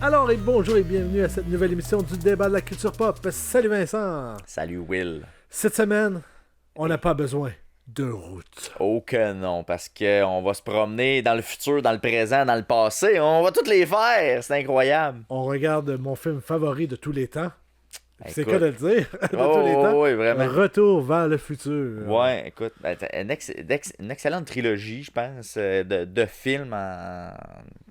Alors, et bonjour et bienvenue à cette nouvelle émission du débat de la culture pop. Salut Vincent! Salut Will. Cette semaine, on n'a pas besoin de route. Oh que non, parce qu'on va se promener dans le futur, dans le présent, dans le passé. On va toutes les faire, c'est incroyable. On regarde mon film favori de tous les temps. C'est Écoute. quoi de le dire? De tous les Oh, temps. oui, vraiment. Retour vers le futur. Ouais, écoute, une excellente trilogie, je pense, de films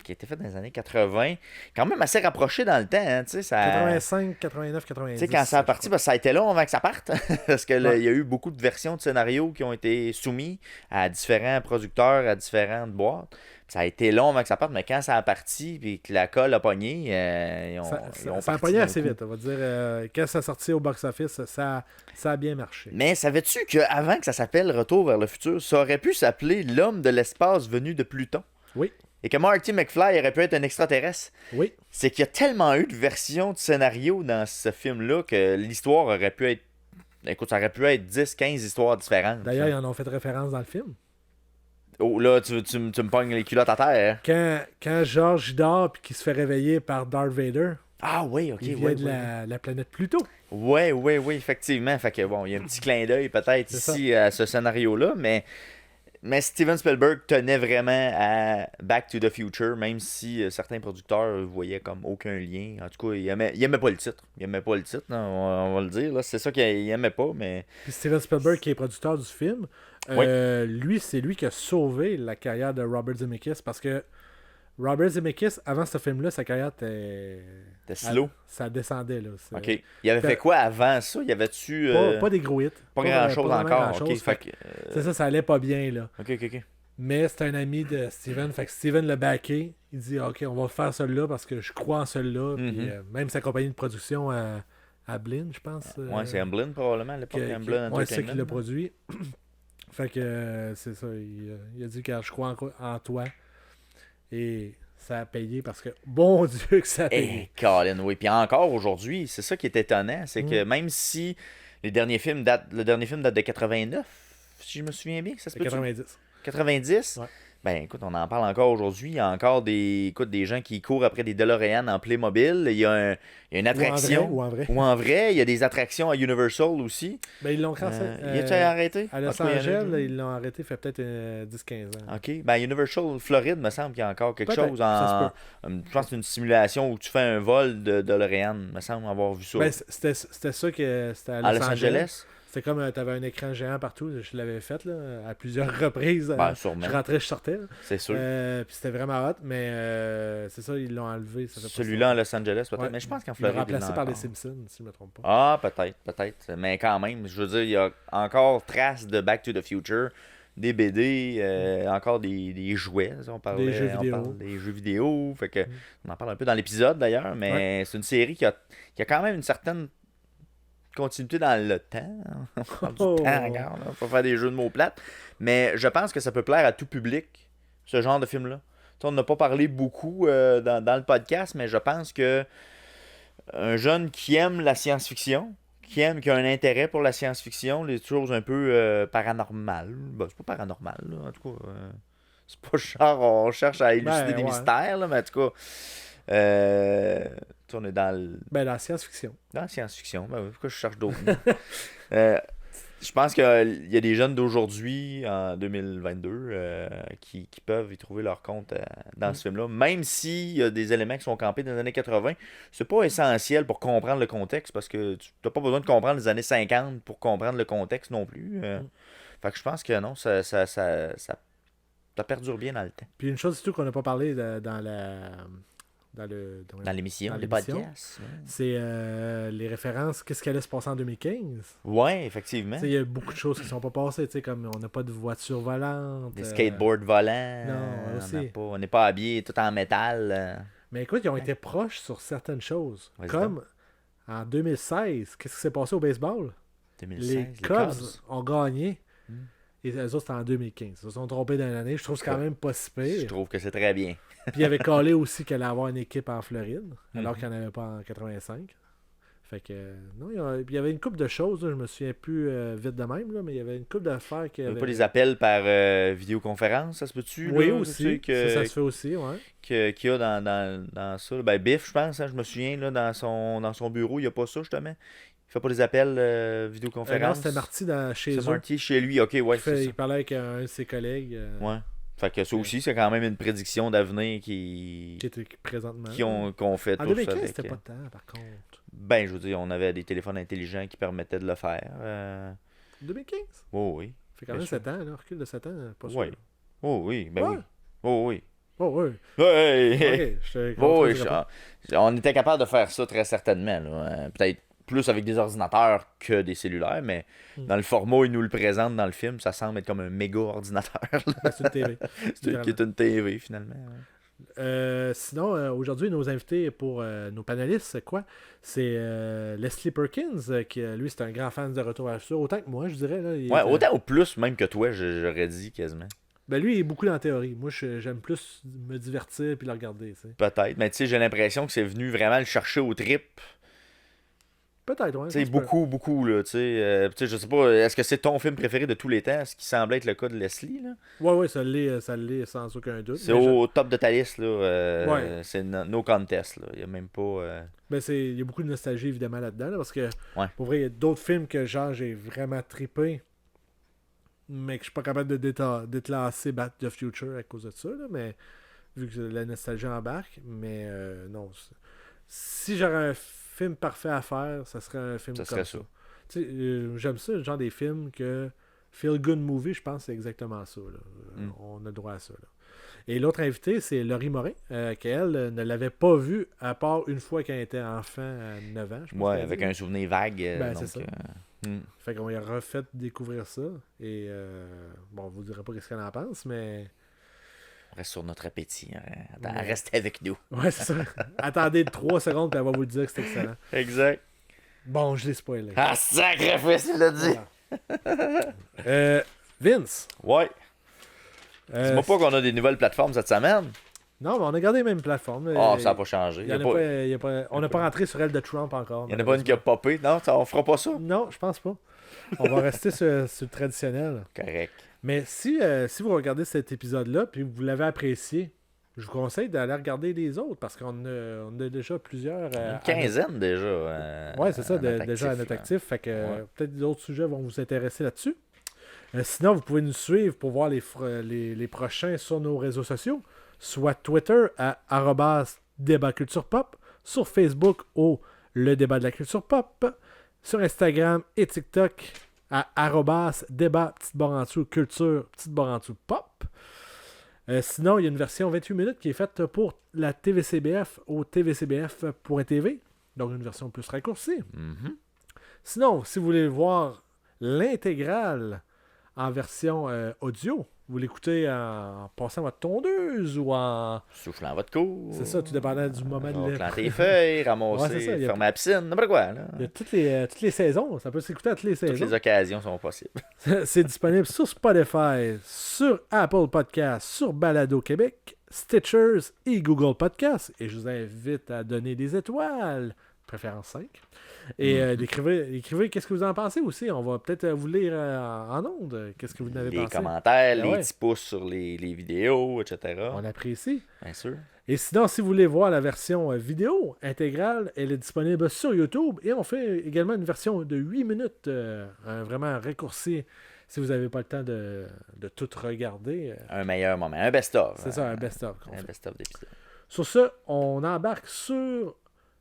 qui a été faite dans les années 80. Quand même assez rapproché dans le temps, hein, tu sais. 85, 89, 90. Tu sais, quand ça a parti, ça a été long avant que ça parte. Parce que Ouais. il y a eu beaucoup de versions de scénarios qui ont été soumis à différents producteurs, à différentes boîtes. Ça a été long avant que ça parte, mais quand ça a parti et que la colle a pogné, ils ont Ça a parti pogné d'un assez coup. vite. On va dire, quand ça a sorti au box-office, ça a bien marché. Mais savais-tu qu'avant que ça s'appelle Retour vers le futur, ça aurait pu s'appeler L'homme de l'espace venu de Pluton? Oui, Et que Marty McFly aurait pu être un extraterrestre? oui. C'est qu'il y a tellement eu de versions de scénarios dans ce film-là que l'histoire aurait pu être... Écoute, ça aurait pu être 10, 15 histoires différentes. D'ailleurs, ils en ont fait référence dans le film. Oh, là, tu me pognes les culottes à terre. Quand George dort et qu'il se fait réveiller par Darth Vader, Ah oui, ok, il vient ouais, de la planète Pluto. ouais, effectivement. Fait que bon, il y a un petit clin d'œil peut-être C'est ici à ce scénario-là, mais Steven Spielberg tenait vraiment à Back to the Future, même si certains producteurs voyaient comme aucun lien. En tout cas, il aimait pas le titre. Il aimait pas le titre, là, on va le dire. Là. C'est ça qu'il aimait pas, mais... Puis Steven Spielberg, qui est producteur du film, lui, c'est lui qui a sauvé la carrière de Robert Zemeckis parce que Robert Zemeckis, avant ce film-là, sa carrière était... C'était slow. Ça descendait, là. OK. Il avait fait quoi avant ça? Il y avait-tu... Pas des gros hits. Pas grand-chose vraiment encore. grand-chose. OK, Fait que c'est ça allait pas bien, là. OK. Mais c'est un ami de Steven, fait que Steven l'a backé. Il dit, OK, on va faire celui-là parce que je crois en celui-là. Puis même sa compagnie de production à Blinn, je pense. Ouais, c'est Amblin probablement à l'époque. Amblin Ouais, c'est ça qui l'a Entertainment. produit. Fait que c'est ça. Il a dit que je crois en toi. Et ça a payé parce que, bon Dieu, que ça a payé. Eh, Colin, oui. Puis encore aujourd'hui, c'est ça qui est étonnant, c'est que même si le dernier film date de 89, si je me souviens bien, ça se C'est peut 90. 90? Ouais. Ben écoute, on en parle encore aujourd'hui. Il y a encore des gens qui courent après des DeLorean en Playmobil. Il y a une attraction. Ou en vrai. Ou en vrai. Il y a des attractions à Universal aussi. Ben, ils l'ont cancellé. Il a-tu arrêté? À Los En tout cas, il y en a Angeles, eu. ils l'ont arrêté fait peut-être 10-15 ans. OK. Ben, Universal Floride, me semble qu'il y a encore quelque Peut-être, chose ça je pense que c'est une simulation où tu fais un vol de DeLorean. Me semble avoir vu ça. Ben, c'était ça que c'était à à Los Los Angeles. Angeles? C'était comme t'avais un écran géant partout. Je l'avais fait là, à plusieurs reprises. Ben, sûrement. Je rentrais, je sortais. Là. C'est sûr. Puis c'était vraiment hot, mais c'est ça, ils l'ont enlevé. Ça fait pas Celui-là à ça. Los Angeles, peut-être. Ouais. Mais je pense qu'en Ils l'ont Floride, il remplacé y en a par les encore. Simpsons, si je ne me trompe pas. Ah, peut-être. Mais quand même, je veux dire, il y a encore traces de Back to the Future, des BD, encore des jouets. On parlait, Des jeux on vidéo. parle des jeux vidéo. Fait que, on en parle un peu dans l'épisode d'ailleurs, mais c'est une série qui a quand même une certaine continuité dans le temps. On parle du Oh. temps, regarde. On va faire des jeux de mots plates. Mais je pense que ça peut plaire à tout public, ce genre de film-là. Tu sais, on n'a pas parlé beaucoup dans le podcast, mais je pense que un jeune qui aime la science-fiction, qui a un intérêt pour la science-fiction, les choses un peu paranormales. Ben, c'est pas paranormal, là, en tout cas. C'est pas genre on cherche à élucider des ouais. mystères, là, mais en tout cas. Tu sais, on est Ben, la science-fiction. dans la science-fiction. Ben, oui, pourquoi je cherche d'autres mots? Je pense qu'il y a des jeunes d'aujourd'hui, en 2022, qui peuvent y trouver leur compte dans ce film-là. Même s'il y a des éléments qui sont campés dans les années 80, c'est pas essentiel pour comprendre le contexte, parce que tu n'as pas besoin de comprendre les années 50 pour comprendre le contexte non plus. Fait que je pense que non, ça perdure bien dans le temps. Puis une chose surtout qu'on n'a pas parlé dans L'émission, dans les l'émission, podcasts. c'est les références, qu'est-ce qui allait se passer en 2015. Ouais, effectivement. Tu sais, il y a beaucoup de choses qui ne sont pas passées, tu sais, comme on n'a pas de voiture volante. Des skateboards volants. non, aussi. On n'est pas habillé tout en métal. Mais écoute, ils ont été proches sur certaines choses. Vas-y Comme en 2016, qu'est-ce qui s'est passé au baseball? 2016, Les Cubs ont gagné. Et eux autres, c'était en 2015. Ils se sont trompés dans l'année. Je trouve que c'est quand même pas si Je pire. trouve que c'est très bien. Puis il avait collé aussi qu'elle allait avoir une équipe en Floride, alors qu'il n'y en avait pas en 85. Fait que, non, il y avait une couple de choses, là, je me souviens plus vite de même, là, mais il y avait une couple d'affaires qui Il n'y avaient... a pas des appels par vidéoconférence, ça se peut-tu? Oui, là, aussi. tu sais, Ça se fait aussi, ouais. qu'il y a dans ça. Ben, Biff, je pense, hein, je me souviens, là, dans son bureau, il n'y a pas ça, justement. Il fait pas des appels Non, vidéoconférence. c'était Marty chez C'est eux. Marty chez lui, ok, ouais, c'est ça. Il parlait avec un de ses collègues Ouais. Fait que ça aussi, c'est quand même une prédiction d'avenir qui était présentement. qu'on fait En tous 2015, avec. c'était pas de temps, par contre. Ben, je veux dire, on avait des téléphones intelligents qui permettaient de le faire. 2015? Oh oui. Ça fait quand même 7 ans, là. Recul de 7 ans, pas sûr. Oui. Oh oui, ben Ouais. oui. Oh oui. Oh, oui. Ouais. Ok, je te Oh, oui, contredis on était capable de faire ça très certainement. Là. Peut-être plus avec des ordinateurs que des cellulaires, mais dans le format où ils nous le présentent dans le film, ça semble être comme un méga ordinateur. pas. C'est une TV. Qui est une TV finalement. Sinon, aujourd'hui, nos invités pour nos panélistes, c'est quoi? C'est Leslie Perkins, qui lui, c'est un grand fan de Retour vers le futur, autant que moi, je dirais. Là, Ouais, autant ou plus même que toi, j'aurais dit quasiment. Ben lui, il est beaucoup dans la théorie. Moi, j'aime plus me divertir puis le regarder. T'sais. Peut-être, mais tu sais, j'ai l'impression que c'est venu vraiment le chercher au trip. Peut-être, ouais. Tu sais, beaucoup, là. Tu sais, je sais pas, est-ce que c'est ton film préféré de tous les temps, ce qui semble être le cas de Leslie, là? Ouais, ça l'est sans aucun doute. C'est au top de ta liste, là. Ouais. C'est no contest, là. Il y a même pas... Ben, il y a beaucoup de nostalgie, évidemment, là-dedans, là, parce que, Ouais. pour vrai, il y a d'autres films que, genre, j'ai vraiment trippé, mais que je suis pas capable de déclasser Back to the Future à cause de ça, là, mais vu que la nostalgie embarque, mais non. Si j'aurais un film parfait à faire, ça serait un film Ça comme serait ça. ça. Tu sais, j'aime ça, le genre des films que Feel Good Movie, je pense que c'est exactement ça. Là. On a le droit à ça. Là. Et l'autre invité, c'est Laurie Morin, qu'elle ne l'avait pas vu à part une fois qu'elle était enfant à 9 ans. Je pense Ouais, avec un souvenir vague. Ben, donc, c'est ça. Fait qu'on lui a refait découvrir ça. Et bon, on vous dira pas ce qu'elle en pense, mais. On reste sur notre appétit. Hein. Reste avec nous. Ouais, c'est ça. Attendez 3 secondes, puis elle va vous le dire que c'est excellent. Exact. Bon, je l'ai spoilé. Ah, sacrifice, il l'a dit. Vince. Ouais. Dis-moi pas qu'on a des nouvelles plateformes cette semaine. Non, mais on a gardé les mêmes plateformes. Ah, ça n'a pas changé. On n'a pas rentré sur elle de Trump encore. Il n'y en a pas une qui a popé. Non, on fera pas ça. Non, je pense pas. On va rester sur le traditionnel. Correct. Mais si vous regardez cet épisode-là, puis vous l'avez apprécié, je vous conseille d'aller regarder les autres, parce qu'on a déjà plusieurs... Une quinzaine déjà. Ouais, c'est ça, déjà à notre actif. Fait que peut-être d'autres sujets vont vous intéresser là-dessus. Sinon, vous pouvez nous suivre pour voir les prochains sur nos réseaux sociaux, soit Twitter à @débatculturepop, sur Facebook au Le Débat de la Culture Pop, sur Instagram et TikTok à @débat culture pop. Sinon, il y a une version 28 minutes qui est faite pour la TVCBF au tvcbf.tv, donc une version plus raccourcie. Mm-hmm. Sinon, si vous voulez voir l'intégrale en version audio, vous l'écoutez en passant votre tondeuse ou en... Soufflant votre cours. C'est ça, tout dépendant du moment de l'époque. Tes feuilles, ramasser, ouais, ça, fermer la piscine, n'importe quoi. Là. Il y a toutes les saisons, ça peut s'écouter à toutes les saisons. Toutes les occasions sont possibles. C'est disponible sur Spotify, sur Apple Podcasts, sur Balado Québec, Stitchers et Google Podcasts. Et je vous invite à donner des étoiles, préférence 5. Et écrivez qu'est-ce que vous en pensez aussi. On va peut-être vous lire en ondes. Qu'est-ce que vous en avez pensé. Les commentaires, les petits pouces sur les vidéos, etc. On apprécie. Bien sûr. Et sinon, si vous voulez voir la version vidéo intégrale, elle est disponible sur YouTube. Et on fait également une version de 8 minutes, vraiment raccourcie, si vous n'avez pas le temps de tout regarder. Un meilleur moment. Un best-of. C'est ça, un best-of. Un best-of d'épisode. Sur ce, on embarque sur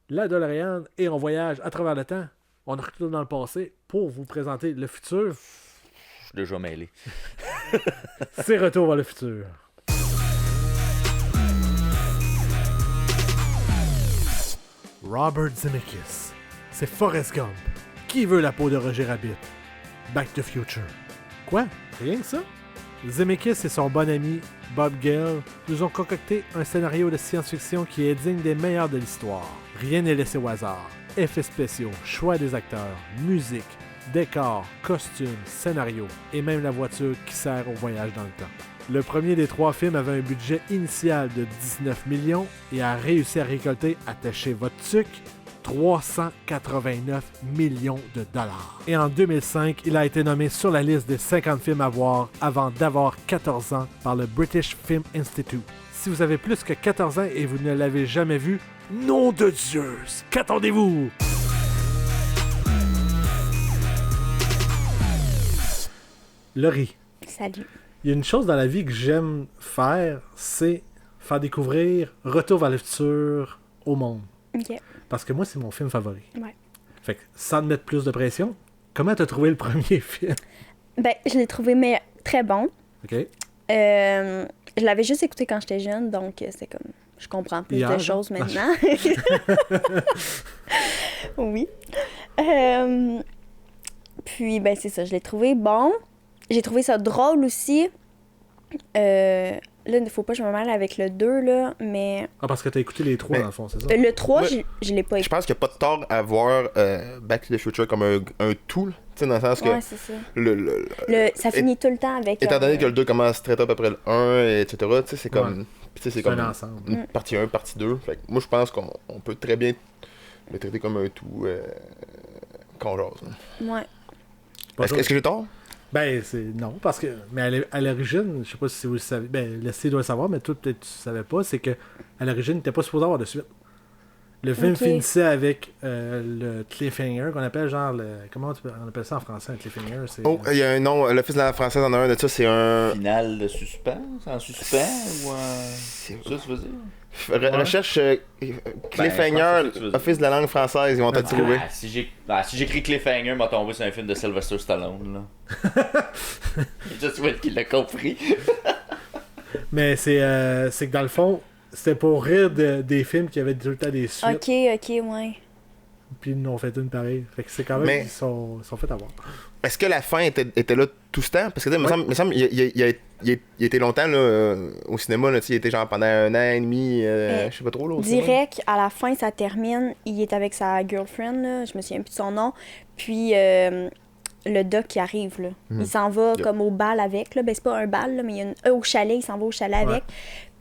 la DeLorean et on voyage à travers le temps. On retourne dans le passé pour vous présenter le futur. Je suis déjà mêlé. C'est Retour vers le futur. Robert Zemeckis. C'est Forrest Gump. Qui veut la peau de Roger Rabbit? Back to the Future. Quoi? Rien que ça? Zemeckis et son bon ami Bob Gale nous ont concocté un scénario de science-fiction qui est digne des meilleurs de l'histoire. Rien n'est laissé au hasard. Effets spéciaux, choix des acteurs, musique, décors, costumes, scénario et même la voiture qui sert au voyage dans le temps. Le premier des 3 films avait un budget initial de 19 millions et a réussi à récolter, attachez votre tuque, $389 millions. Et en 2005, il a été nommé sur la liste des 50 films à voir avant d'avoir 14 ans par le British Film Institute. Si vous avez plus que 14 ans et vous ne l'avez jamais vu, nom de Dieu, qu'attendez-vous? Laurie. Salut. Il y a une chose dans la vie que j'aime faire, c'est faire découvrir Retour vers le futur au monde. OK. Parce que moi, c'est mon film favori. Ouais. Fait que, sans te mettre plus de pression, comment t'as trouvé le premier film? Ben, je l'ai trouvé mais très bon. OK. Je l'avais juste écouté quand j'étais jeune, donc c'est comme... Je comprends plus Hier, de choses maintenant. Oui. Puis, ben, c'est ça. Je l'ai trouvé bon. J'ai trouvé ça drôle aussi. Là, il ne faut pas que je me mêle avec le 2, là, mais... Ah, parce que t'as écouté les 3, Mais- dans le fond, c'est ça? Le 3, Ouais. je l'ai pas Je écouté. pense qu'il n'y a pas de tort à voir Back to the Future comme un tout, là. Tu sais, dans le sens que Ouais, c'est ça. Ça Et- finit tout le temps avec... étant donné que le 2 commence très tôt après le 1, etc., tu sais, c'est comme... Ouais. puis tu sais, c'est C'est comme un ensemble. une partie 1, partie 2. Fait que moi, je pense qu'on peut très bien le traiter comme un tout qu'on jase. Ouais. Pas Est-ce que j'ai tort? Ben, c'est... Non, parce que... Mais à l'origine, je sais pas si vous le savez... Ben, Leslie doit le savoir, mais toi, peut-être tu savais pas, c'est que à l'origine, il n'était pas supposé avoir de suite. Le film Ok. finissait avec le cliffhanger, qu'on appelle genre le... Comment on appelle ça en français, un cliffhanger? C'est... Oh, il y a un nom, le fils de la française en a un de ça, c'est un... Finale de suspense, en suspens ou C'est- ça, tu veux dire? Recherche je Cliffhanger, pense que c'est ce que tu veux dire. Office de la langue française, ils vont te trouver. Si j'écris Cliffhanger, m'a tombé sur un film de Sylvester Stallone, là. Just Will qui l'a compris. Mais c'est que dans le fond, c'était pour rire des films qui avaient tout le temps des suites, OK, ouais. puis ils nous ont fait une pareille. Fait que c'est quand même... Mais- Ils sont fait avoir. Est-ce que la fin était là tout ce temps? Parce que, tu sais, me semble, il a été longtemps là, au cinéma, là, tu sais, il était genre pendant 1 an et demi, je sais pas trop, là, au cinéma. Direct, à la fin, ça termine. Il est avec sa girlfriend, là, je me souviens plus de son nom. Puis le doc qui arrive, là. Il s'en va Yep. comme au bal avec. Là. Ben, c'est pas un bal, là, mais il y a au chalet, il s'en va au chalet Ouais. avec.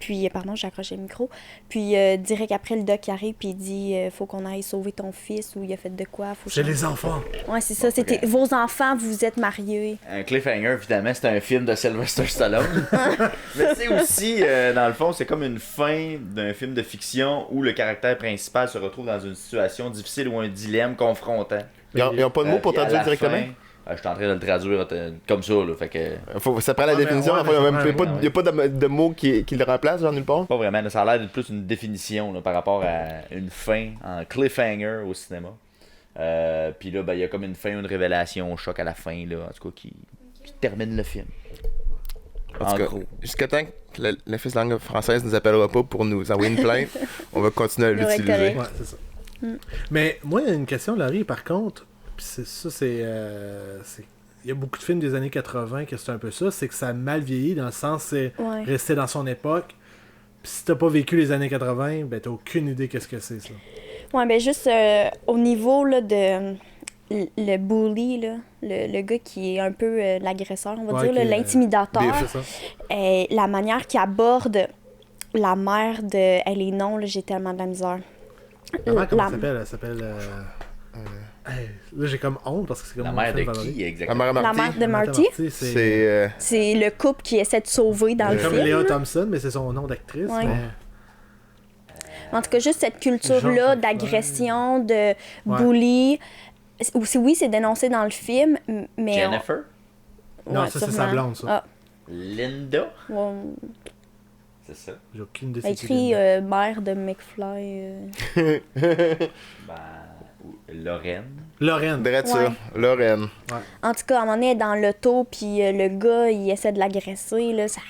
Puis, pardon, j'ai accroché le micro. Puis, direct après, le doc qui arrive, puis il dit faut qu'on aille sauver ton fils, ou il a fait de quoi. Faut C'est changer. les enfants. Ouais, c'est ça. C'était Ok. vos enfants, vous êtes mariés. Un Cliffhanger, finalement, c'est un film de Sylvester Stallone. Mais tu sais aussi, dans le fond, c'est comme une fin d'un film de fiction où le caractère principal se retrouve dans une situation difficile ou un dilemme confrontant. Ils ont pas de mots pour Puis à traduire la directement? fin, je suis en train de le traduire comme ça, là, fait que... Ça prend la Ouais, mais- définition, ouais, enfin, il n'y a, mais même ça pas, y a pas de mots qui le remplacent, genre nulle part. Pas vraiment, là, ça a l'air d'être plus une définition là, par rapport à une fin en cliffhanger au cinéma. Puis là, ben, il y a comme une fin, une révélation au choc à la fin, là, en tout cas, qui termine le film. En En tout cas, gros. jusqu'à temps que le fils de langue française nous appellera pas pour nous envoyer une plainte, on va continuer à Ça va être l'utiliser. correct. Ouais, c'est ça. Mais moi, il y a une question, Laurie, par contre, pis il y a beaucoup de films des années 80 que c'est un peu ça, c'est que ça a mal vieilli, dans le sens, c'est Ouais. rester dans son époque. Puis si t'as pas vécu les années 80, ben t'as aucune idée qu'est-ce que c'est, ça. Ouais, ben juste au niveau là, de le bully, là, le gars qui est un peu l'agresseur, on va Ouais, dire, là, qui est, l'intimidateur, C'est ça. la manière qu'il aborde la mère de... les noms, là, j'ai tellement de la misère. Comment La- elle s'appelle? Elle s'appelle... hey, là, j'ai comme honte parce que c'est comme La mon mère de film favori. qui, La exactement? mère La Marty, mère de Martha Marty, c'est c'est... c'est le couple qui essaie de sauver dans le comme film. Léa là. Thompson, mais c'est son nom d'actrice. Ouais. mais- En tout cas, juste cette Jean culture-là Jacques d'agression, de Ouais. bully. Oui, c'est dénoncé dans le film, mais... Jennifer? Non, Ouais, ça, c'est sa sûrement. blonde, ça. Ah, Linda? ouais. C'est ça? J'ai aucune idée. Elle c'est qui, écrit Linda. mère de McFly. Ben, ou Lorraine? Lorraine. Drette ça, Ouais. Lorraine. En tout cas, à un moment donné, elle est dans l'auto, puis le gars, il essaie de l'agresser, là, ça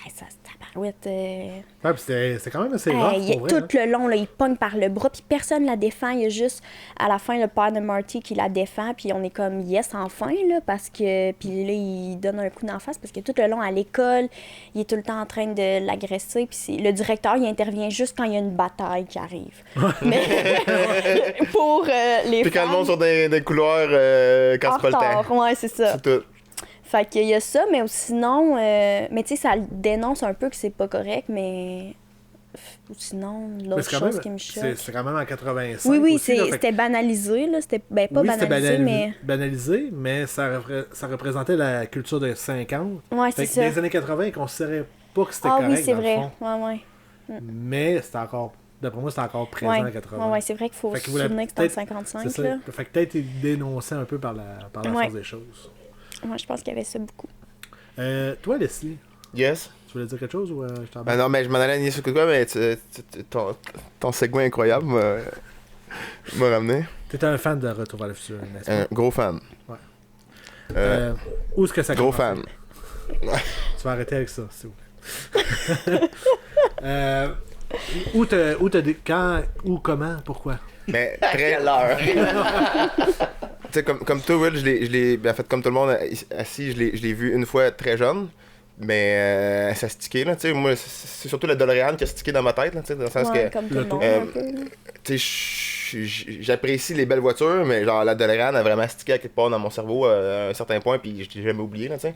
tabarouette. Ouais, puis c'était quand même assez rough, Hey, pour vrai. tout le long, là, il pogne par le bras, puis personne la défend. Il y a juste, à la fin, le père de Marty qui la défend, puis on est comme, yes, enfin, là, parce que... Puis là, il donne un coup d'en face, parce que tout le long, à l'école, il est tout le temps en train de l'agresser, puis le directeur, il intervient juste quand il y a une bataille qui arrive. Mais pour les Puis quand le femmes, monde sur des couloirs quand en c'est pas le retard, temps. ouais, c'est ça. C'est tout. Fait qu'il y a ça, mais sinon, mais tu sais, ça dénonce un peu que c'est pas correct, mais Ou sinon, Mais l'autre c'est quand chose même- qui me choque. c'est quand même en 85. Oui, oui, aussi, là, fait que- c'était banalisé, là. C'était ben, pas oui, c'était banalisé, mais. banalisé, mais ça représentait la culture des 50. Ouais, Fait c'est que ça. dans les années 80, ils considéraient pas que c'était Ah correct, oui, c'est dans le vrai. fond. Ouais, ouais. Mais c'était encore... D'après moi, c'était encore présent Ouais. en 80. Ouais, ouais, c'est vrai qu'il faut Fait se qu'il voulait souvenir que c'était en peut-être- 55, C'est ça. là. Fait que peut-être il dénonçait un peu par la Ouais. force des choses. Moi, je pense qu'il y avait ça beaucoup. Toi, Leslie, Yes. tu voulais dire quelque chose ou je t'en Ben non, mais je m'en allais nier sur quoi, mais ton segment incroyable m'a ramené. T'étais un fan de Retour vers le futur, n'est-ce pas? Un gros fan. Ouais. Euh, Où est-ce que ça gros commence? fan. Tu vas arrêter avec ça, s'il vous plaît. Quand, où, comment, pourquoi? Mais À très. quelle heure? Tu sais, comme toi, Will, ben, en fait, comme tout le monde assis, je l'ai vu une fois très jeune. Mais ça stické, là, tu sais. Moi, c'est surtout le DeLorean qui a stické dans ma tête, là, tu sais, dans le sens Ouais, que. comme tout le l'auto. monde, un peu. Là. Tu sais, j'apprécie les belles voitures, mais genre, la DeLorean a vraiment stické à quelque part dans mon cerveau à un certain point, puis je l'ai jamais oublié, là, tu sais.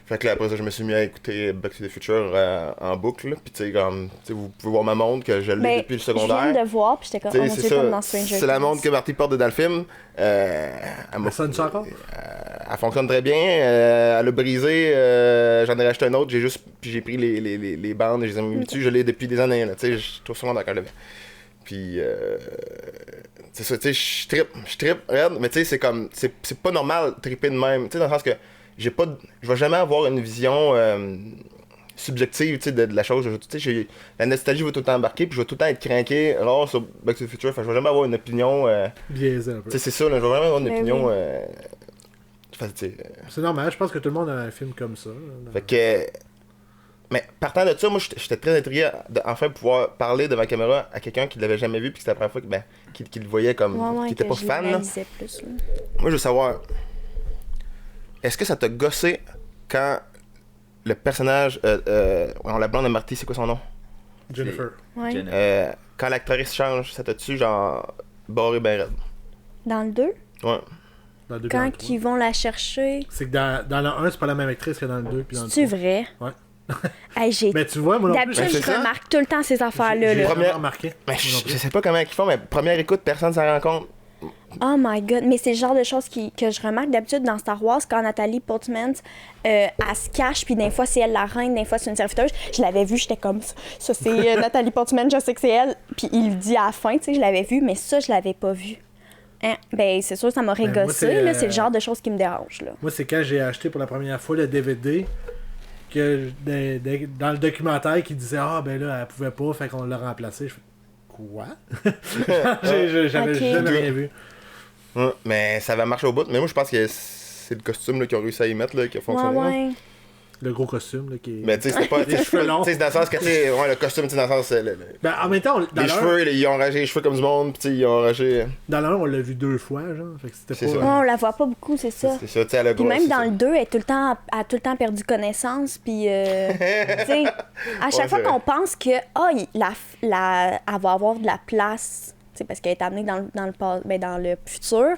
Fait que là, après ça, je me suis mis à écouter Back to the Future en boucle, là. Puis, tu sais, comme, tu sais, vous pouvez voir ma montre que je l'ai Ben, depuis le je secondaire. viens de le voir, puis j'étais comme, Tu oh sais, mon c'est Dieu, comme ça. dans Stranger C'est la Things. montre que Marty porte dans le film. Elle m'a- Ça sonne-tu encore? elle fonctionne très bien. Elle a brisé. J'en ai racheté un autre. J'ai pris les bandes et je les ai mis dessus. Je l'ai depuis des années. Là, tu sais, je trouve souvent d'accord avec. Puis. C'est ça, tu sais, je trippe, raide, mais tu sais, c'est comme. C'est pas normal de tripper de même. Tu sais, dans le sens que j'ai pas. Je vais jamais avoir une vision. Subjective, tu sais, de la chose. Tu sais, la nostalgie va tout le temps embarquer, puis je vais tout le temps être craqué. Alors, sur Back to the Future, fait que je vais jamais avoir une opinion. Biaisé un peu. Tu sais, c'est ça, là, je vais vraiment avoir une Ben opinion. oui. Fait, tu sais, C'est normal, je pense que tout le monde a un film comme ça. Là. fait que. Mais partant de ça, moi, j'étais très intrigué de enfin pouvoir parler devant la caméra à quelqu'un qui l'avait jamais vu, puis que c'était la première fois qu'il le voyait comme. Ouais, ouais, qui était que pas je fan, là. réalisais plus, là. Moi, je veux savoir. Est-ce que ça t'a gossé quand le personnage. La blonde de Marty, c'est quoi son nom? Jennifer. Ouais. Jennifer. Quand l'actrice change, ça t'a-tu, genre, barré ben raide? Dans le 2, Ouais. Dans le deux, quand puis dans le trois. ils vont la chercher, C'est que dans le 1, c'est pas la même actrice que dans le 2 puis dans le c'est 3. vrai? Ouais. Hey, j'ai... Mais tu vois, moi non plus, D'habitude, Ben, je c'est ça. remarque tout le temps ces affaires-là. j'ai Là. jamais remarqué. Mais Moi non plus. je sais pas comment ils font, mais première écoute, personne s'en rend compte. Oh my god, mais c'est le genre de choses que je remarque d'habitude dans Star Wars quand Nathalie Portman elle se cache, puis des fois c'est elle la reine, des fois c'est une serviteuse. Je l'avais vu, j'étais comme ça c'est Nathalie Portman, je sais que c'est elle. Puis il le dit à la fin, tu sais, je l'avais vu, mais ça je l'avais pas vu. Hein? Ben c'est sûr, ça m'aurait Ben, moi, gossé, c'est, là, c'est le genre de choses qui me dérange. Là. Moi, c'est quand j'ai acheté pour la première fois le DVD que dans le documentaire qui disait ah ben là elle pouvait pas, fait qu'on l'a remplacé. Je fais quoi? J'avais Ok. jamais rien vu. Ouais, mais ça va marcher au bout. Mais moi, je pense que c'est le costume là, qu'ils ont réussi à y mettre là, qui a Ouais, fonctionné. là. ouais. Le gros costume là, qui est. Mais tu sais, c'était pas. Les cheveux longs. Tu sais, c'est dans le sens que, tu sais, ouais, le costume, tu sais, dans le sens. Ben, en même temps, dans Les cheveux, ils ont rangé les cheveux comme du monde, pis tu sais, ils ont rangé. dans le 1, on l'a vu 2 fois, genre. Fait que c'était C'est pas. ça. Ouais, on la voit pas beaucoup, c'est ça. C'est ça, tu sais, elle a Puis gros- même c'est dans ça. le 2, elle a tout le temps perdu connaissance. Puis, tu sais, à chaque Ouais, fois c'est qu'on pense que elle va avoir de la place, tu sais, parce qu'elle est amenée dans le futur,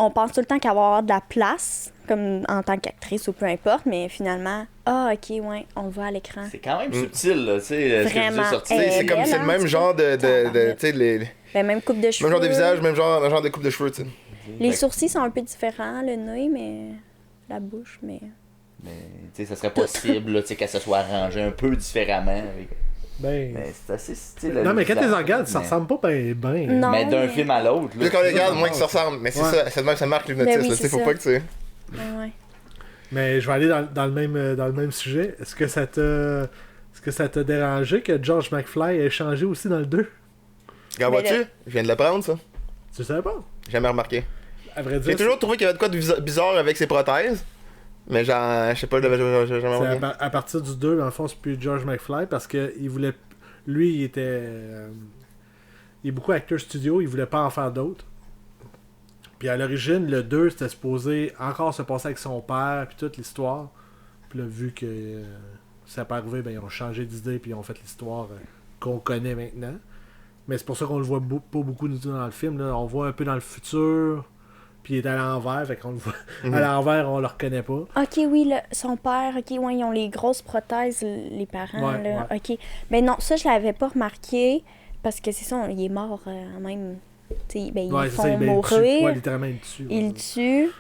on pense tout le temps qu'elle va avoir de la place, comme en tant qu'actrice ou peu importe, mais finalement, ok, ouais, on le voit à l'écran. C'est quand même subtil, là, tu sais, ce que je vous ai Vraiment. sorti. Tu sais, c'est comme belle, c'est le hein, même tu genre de Tabarnak. tu sais, les Ben, même coupe de cheveux. même genre de visage, même genre de coupe de cheveux, tu sais. Les sourcils sont un peu différents, le nez, mais la bouche, mais... Mais, tu sais, ça serait possible, là, tu sais, qu'elle se soit arrangée un peu différemment. Ben. Mais c'est assez style. Non, mais quand tu les regardes, ça ressemble pas ben. Non, Mais d'un mais- film à l'autre, Tu sais, là. quand on les regarde, moins qu'ils se ressemblent. Mais c'est Ouais. ça, c'est de même que ça marque l'hypnotisme, Ben oui, là, tu sais, c'est faut ça. pas que tu. Ouais. Mais je vais aller dans le même sujet. Est-ce que ça t'a dérangé que George McFly ait changé aussi dans le 2? Regarde, Mais vois-tu? Je viens de l'apprendre, ça. Tu le savais pas? Jamais remarqué. À vrai J'ai dire, toujours trouvé qu'il y avait de quoi de bizarre avec ses prothèses. Mais genre, je sais pas, j'ai jamais c'est remarqué. à partir du 2, dans le fond, c'est plus George McFly parce que il voulait. Lui, il était. Il est beaucoup acteur studio, il voulait pas en faire d'autres. Puis à l'origine, le 2, c'était supposé encore se passer avec son père, puis toute l'histoire. Puis là, vu que ça n'a pas arrivé, ben, ils ont changé d'idée, puis ils ont fait l'histoire qu'on connaît maintenant. Mais c'est pour ça qu'on le voit pas beaucoup nous dans le film. Là. On voit un peu dans le futur. Puis il est à l'envers, fait qu'on le voit. À l'envers, on le reconnaît pas. Ok, oui, son père, ok, ouais, ils ont les grosses prothèses, les parents, Ouais, là. ouais. Ok. Mais non, ça, je l'avais pas remarqué, parce que c'est ça, il est mort même. T'sais, ben, Ouais, ils c'est font ça, il mourir. tue. Ouais, littéralement, il le tue. Il le tue.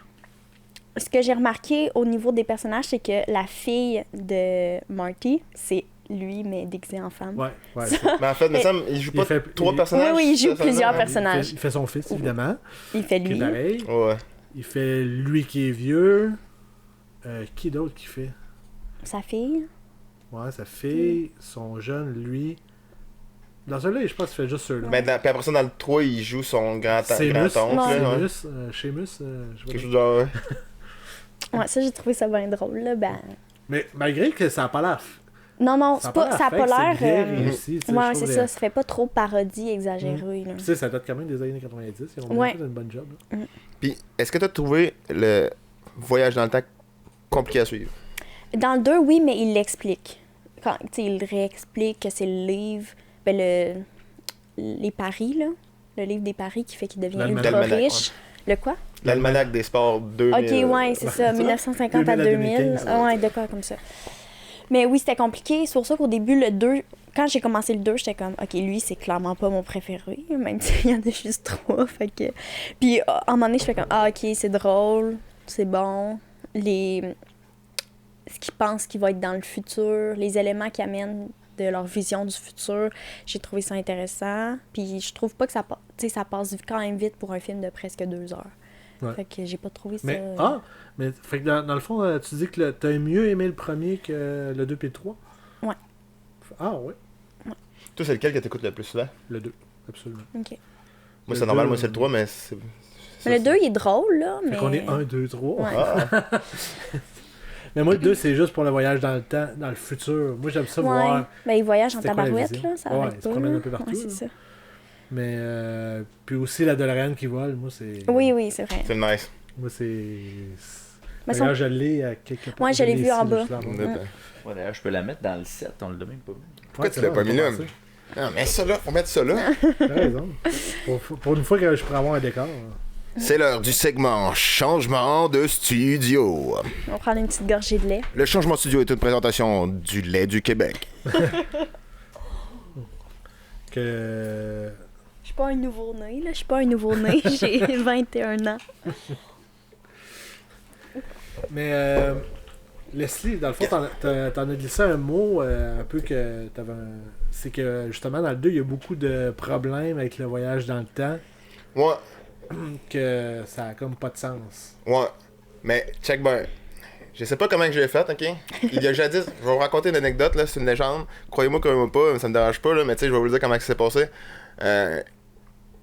Ce que j'ai remarqué au niveau des personnages, c'est que la fille de Marty, c'est lui, mais déguisé en femme. Ouais, ouais. Mais en fait, il me semble, il joue Il pas fait- 3 il- personnages. Oui, oui, il joue ça, plusieurs non? personnages. Il fait son fils, évidemment. Il fait Qui est lui. pareil. Ouais. Il fait lui qui est vieux. Qui d'autre qui fait? Sa fille. Ouais, sa fille, son jeune, lui. Dans celui-là, je pense qu'il fait juste ceux-là. Mais puis après ça, dans le 3, il joue son grand-oncle. Sémus. là, ouais. Sémus, je sais Quelque pas. chose de genre, ouais. Ouais, ça, j'ai trouvé ça bien drôle, là. Ben... Mais malgré que ça a pas l'air. Non, Ça c'est a pas, ça a fake, pas l'air. c'est bien réussi, tu sais, je Ouais, trouve c'est ça. Ça fait pas trop parodie exagérée, là. Tu sais, ça date quand même des années 90. Ils ont Ouais. bien fait une bonne job. Là. Puis, est-ce que tu as trouvé le voyage dans le temps compliqué à suivre? Dans le 2, oui, mais il l'explique. Quand, tu sais, il réexplique que c'est le livre, ben les paris, là. Le livre des paris qui fait qu'il devient ultra L'almanach, riche. Le quoi? L'almanach des sports 2000. Ok, ouais, c'est ça, 1950 à 2000. 2015, Ah ouais, de quoi comme ça. Mais oui, c'était compliqué. C'est pour ça qu'au début, le 2, quand j'ai commencé le 2, j'étais comme, ok, lui, c'est clairement pas mon préféré, même s'il y en a juste 3. Fait que... Puis, à un moment donné, je fais comme, ah, ok, c'est drôle, c'est bon. Ce qu'ils pensent qu'il va être dans le futur, les éléments qu'ils amènent de leur vision du futur, j'ai trouvé ça intéressant. Puis, je trouve pas que ça passe quand même vite pour un film de presque 2 heures. Ouais. Fait que j'ai pas trouvé ça... Mais, mais fait que dans le fond, tu dis que t'as mieux aimé le premier que le 2 et le 3? Ouais. Ah, ouais. Toi, c'est lequel que t'écoutes le plus souvent? Le 2, absolument. Ok. Moi, Le c'est normal, 2, moi, c'est le 3, mais c'est. Mais le 2, il est drôle, là, Fait mais... qu'on est 1, 2, 3. Ouais. Ah, Mais moi, le 2, c'est juste pour le voyage dans le temps, dans le futur. Moi, j'aime ça voir. Ben, il voyage en c'était quoi la tabarouette, vision. là, ça Ouais, arrête il se pas. promène là. un peu partout, Ouais, c'est là. ça. Mais, puis aussi la DeLorean qui vole, moi, c'est. Oui, oui, c'est vrai. c'est nice. Moi, c'est. Mais D'ailleurs, je l'ai à quelque part. Ouais, je l'ai vu ici, en là, bas. juste là, Ouais, Ouais, d'ailleurs, je peux la mettre dans le 7, on l'a même pas vu. Pourquoi tu l'as pas mis là? Ah, mais ça là, faut mettre ça là. T'as raison. Pour une fois que je pourrais avoir un décor. C'est l'heure du segment changement de studio. On va prendre une petite gorgée de lait. Le changement de studio est une présentation du lait du Québec. Que. Je suis pas un nouveau-né, là. Je suis pas un nouveau-né. J'ai 21 ans. Mais Leslie, dans le fond, t'en as glissé un mot un peu que t'avais c'est que justement dans le 2, il y a beaucoup de problèmes avec le voyage dans le temps, Ouais, que ça a comme pas de sens. ouais. Mais check ben. Je sais pas comment que je l'ai fait, ok? Il y a jadis, je vais vous raconter une anecdote, là, c'est une légende. Croyez-moi pas, ça me dérange pas, là, mais tu sais, je vais vous dire comment ça s'est passé.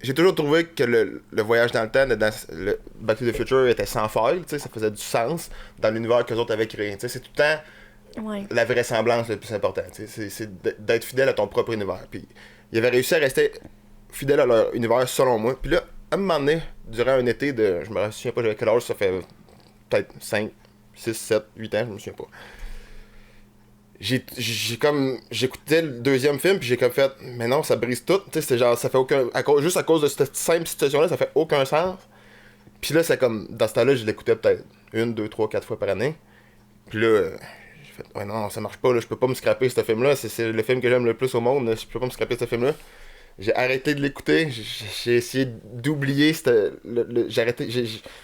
J'ai toujours trouvé que le voyage dans le temps, dans le Back to the Future, était sans faille, tu sais, ça faisait du sens dans l'univers qu'eux autres avaient créé. Tu sais, c'est tout le temps Ouais. la vraisemblance le plus important. Tu sais, c'est d'être fidèle à ton propre univers. Puis ils avaient réussi à rester fidèles à leur univers selon moi. Puis là, à un moment donné, durant un été de. Je me souviens pas j'avais quel âge, ça fait peut-être 5, 6, 7, 8 ans, je me souviens pas. J'écoutais le deuxième film, puis j'ai comme fait, mais non, ça brise tout. Tu sais, c'est genre, ça fait aucun. Juste à cause de cette simple situation-là, ça fait aucun sens. Puis là, c'est comme, dans ce temps-là, je l'écoutais peut-être 1, 2, 3, 4 fois par année. Puis là, j'ai fait, ouais, non, ça marche pas, là, je peux pas me scraper ce film-là. C'est le film que j'aime le plus au monde, là, je peux pas me scraper ce film-là. J'ai arrêté de l'écouter, j'ai essayé d'oublier, j'ai arrêté,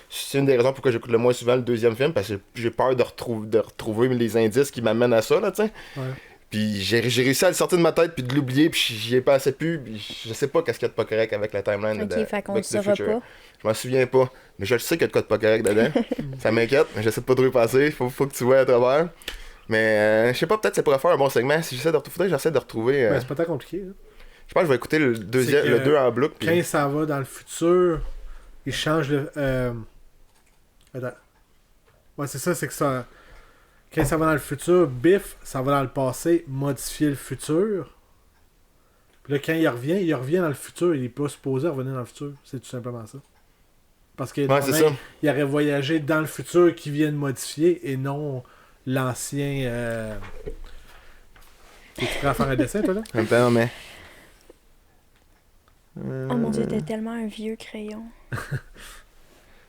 c'est une des raisons pourquoi j'écoute le moins souvent le deuxième film, parce que j'ai peur de retrouver les indices qui m'amènent à ça, là, tu sais. Ouais. Puis j'ai réussi à le sortir de ma tête, puis de l'oublier, puis j'y ai pensé plus, puis je sais pas qu'est-ce qu'il y a de pas correct avec la timeline de Ok, fait qu'on le Back to the saura Future. pas. Je m'en souviens pas, mais je le sais qu'il y a de quoi de pas correct dedans. Ça m'inquiète, mais j'essaie de pas trop y penser, faut que tu vois à travers. Mais je sais pas, peut-être ça pourrait faire un bon segment, si j'essaie de retrouver... Ben, c'est pas tant compliqué. Là. Je pense que je vais écouter le C'est que le 2 en bloc. Puis... Quand ça va dans le futur, il change le. Attends. Ouais, c'est ça, c'est que ça. Quand ça va dans le futur, bif, ça va dans le passé, modifier le futur. Puis là, quand il revient dans le futur, il est pas supposé revenir dans le futur. C'est tout simplement ça. Parce que Ouais, c'est ça. il aurait voyagé dans le futur qui vient de modifier et non l'ancien. T'es prêt à faire un dessin, toi, là? En même temps, mais... Oh mon dieu, t'es tellement un vieux crayon.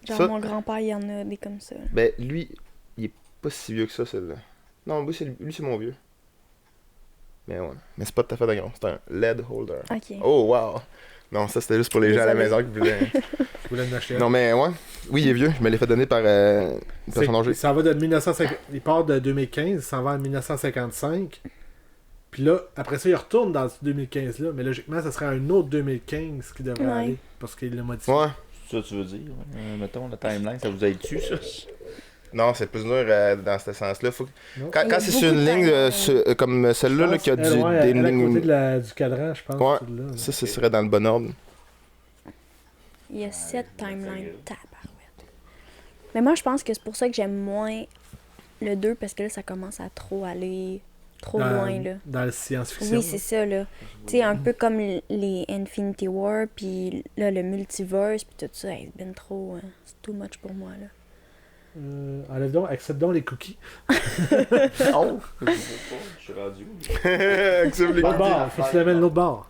Genre, Ça- mon grand-père, il y en a des comme ça. Ben, lui, il est pas si vieux que ça, celle-là. Non, lui, c'est mon vieux. Mais ouais. Mais c'est pas tout à fait de grand. C'est un LED holder. Ok. Oh, wow! Non, ça, c'était juste pour les gens à la Désolée. maison qui voulaient. Je voulais en acheter un. Non, mais ouais. Oui, il est vieux. Je me l'ai fait donner par une personne âgée. Ça va de 1950. Il part de 2015, il s'en va en 1955. Puis là, après ça, il retourne dans ce 2015-là. Mais logiquement, ça serait un autre 2015 qui devrait Ouais. aller. Parce qu'il l'a modifié. Ouais. Ça, tu veux dire? Mettons, la timeline, ça vous aide dessus, ça? Non, c'est plus dur dans ce sens-là. Faut... Non. Quand Il y a c'est sur beaucoup une de ligne timelines. comme celle-là, là, qui a Elle, ouais, des elle, à côté lignes. du cadran, je pense. Ouais. celle-là, là. Ça, ce serait dans le bon ordre. Il y a 7 timelines. Tabarouette. Mais moi, je pense que c'est pour ça que j'aime moins le 2, parce que là, ça commence à trop aller trop loin, là. Dans la science-fiction. Oui, c'est ça, là. Tu sais, un peu comme les Infinity War, puis là, le multiverse, puis tout ça, hey, c'est ben trop... c'est too much pour moi, là. Enlève donc, accepte donc les cookies. Oh! Je suis rendu où? Active les L'autre bord, faut que tu l'amènes l'autre bord.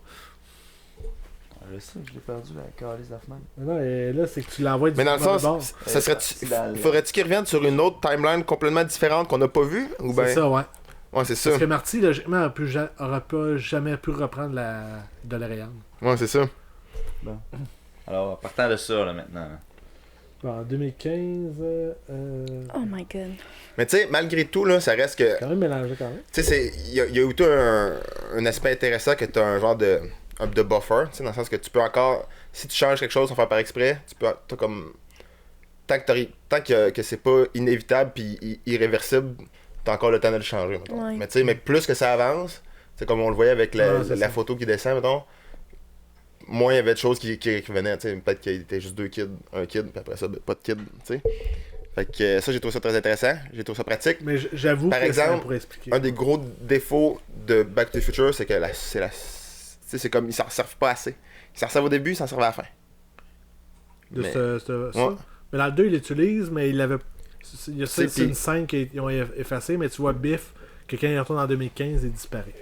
Je sais, je l'ai perdu, la calice de la fenêtre. Non, et là, c'est que tu l'envoies du Mais dans le bord. sens, ça serait C'est dans le- faudrait-il qu'il revienne sur une autre timeline complètement différente qu'on n'a pas vue? Ou ben... C'est ça, ouais. Ouais, c'est ça. Parce que Marty, logiquement, aura pas jamais pu reprendre la DeLorean. Ouais, c'est ça. Alors, partant de ça, là, maintenant. Bon, en 2015, Oh my God. Mais tu sais, malgré tout, là, ça reste que... quand même mélangé quand même. Tu sais, il y a eu tout un aspect intéressant que tu as un genre de buffer, tu sais, dans le sens que tu peux encore, si tu changes quelque chose sans faire par exprès, tu peux, t'as comme, tant que c'est pas inévitable puis irréversible, t'as encore le temps de le changer, mettons. Ouais. Mais tu sais, mais plus que ça avance, c'est comme on le voyait avec Ah, c'est la ça. photo qui descend, mettons, moins il y avait de choses qui revenaient, tu sais, peut-être qu'il était juste un kid, puis après ça, ben, pas de kid, tu sais. Fait que ça, j'ai trouvé ça très intéressant, j'ai trouvé ça pratique. Mais j'avoue Par que ça exemple, pourrait expliquer. Un des gros défauts de Back to the Future, c'est que c'est comme ils s'en servent pas assez. Ils s'en servent au début, ils s'en servent à la fin. De mais- ça. Ouais. Mais dans le 2, il l'utilise, mais il avait. Il y a C'est c'est une pis- scène qu'ils ont effacée, mais tu vois Biff, que quand il retourne en 2015, il disparaît.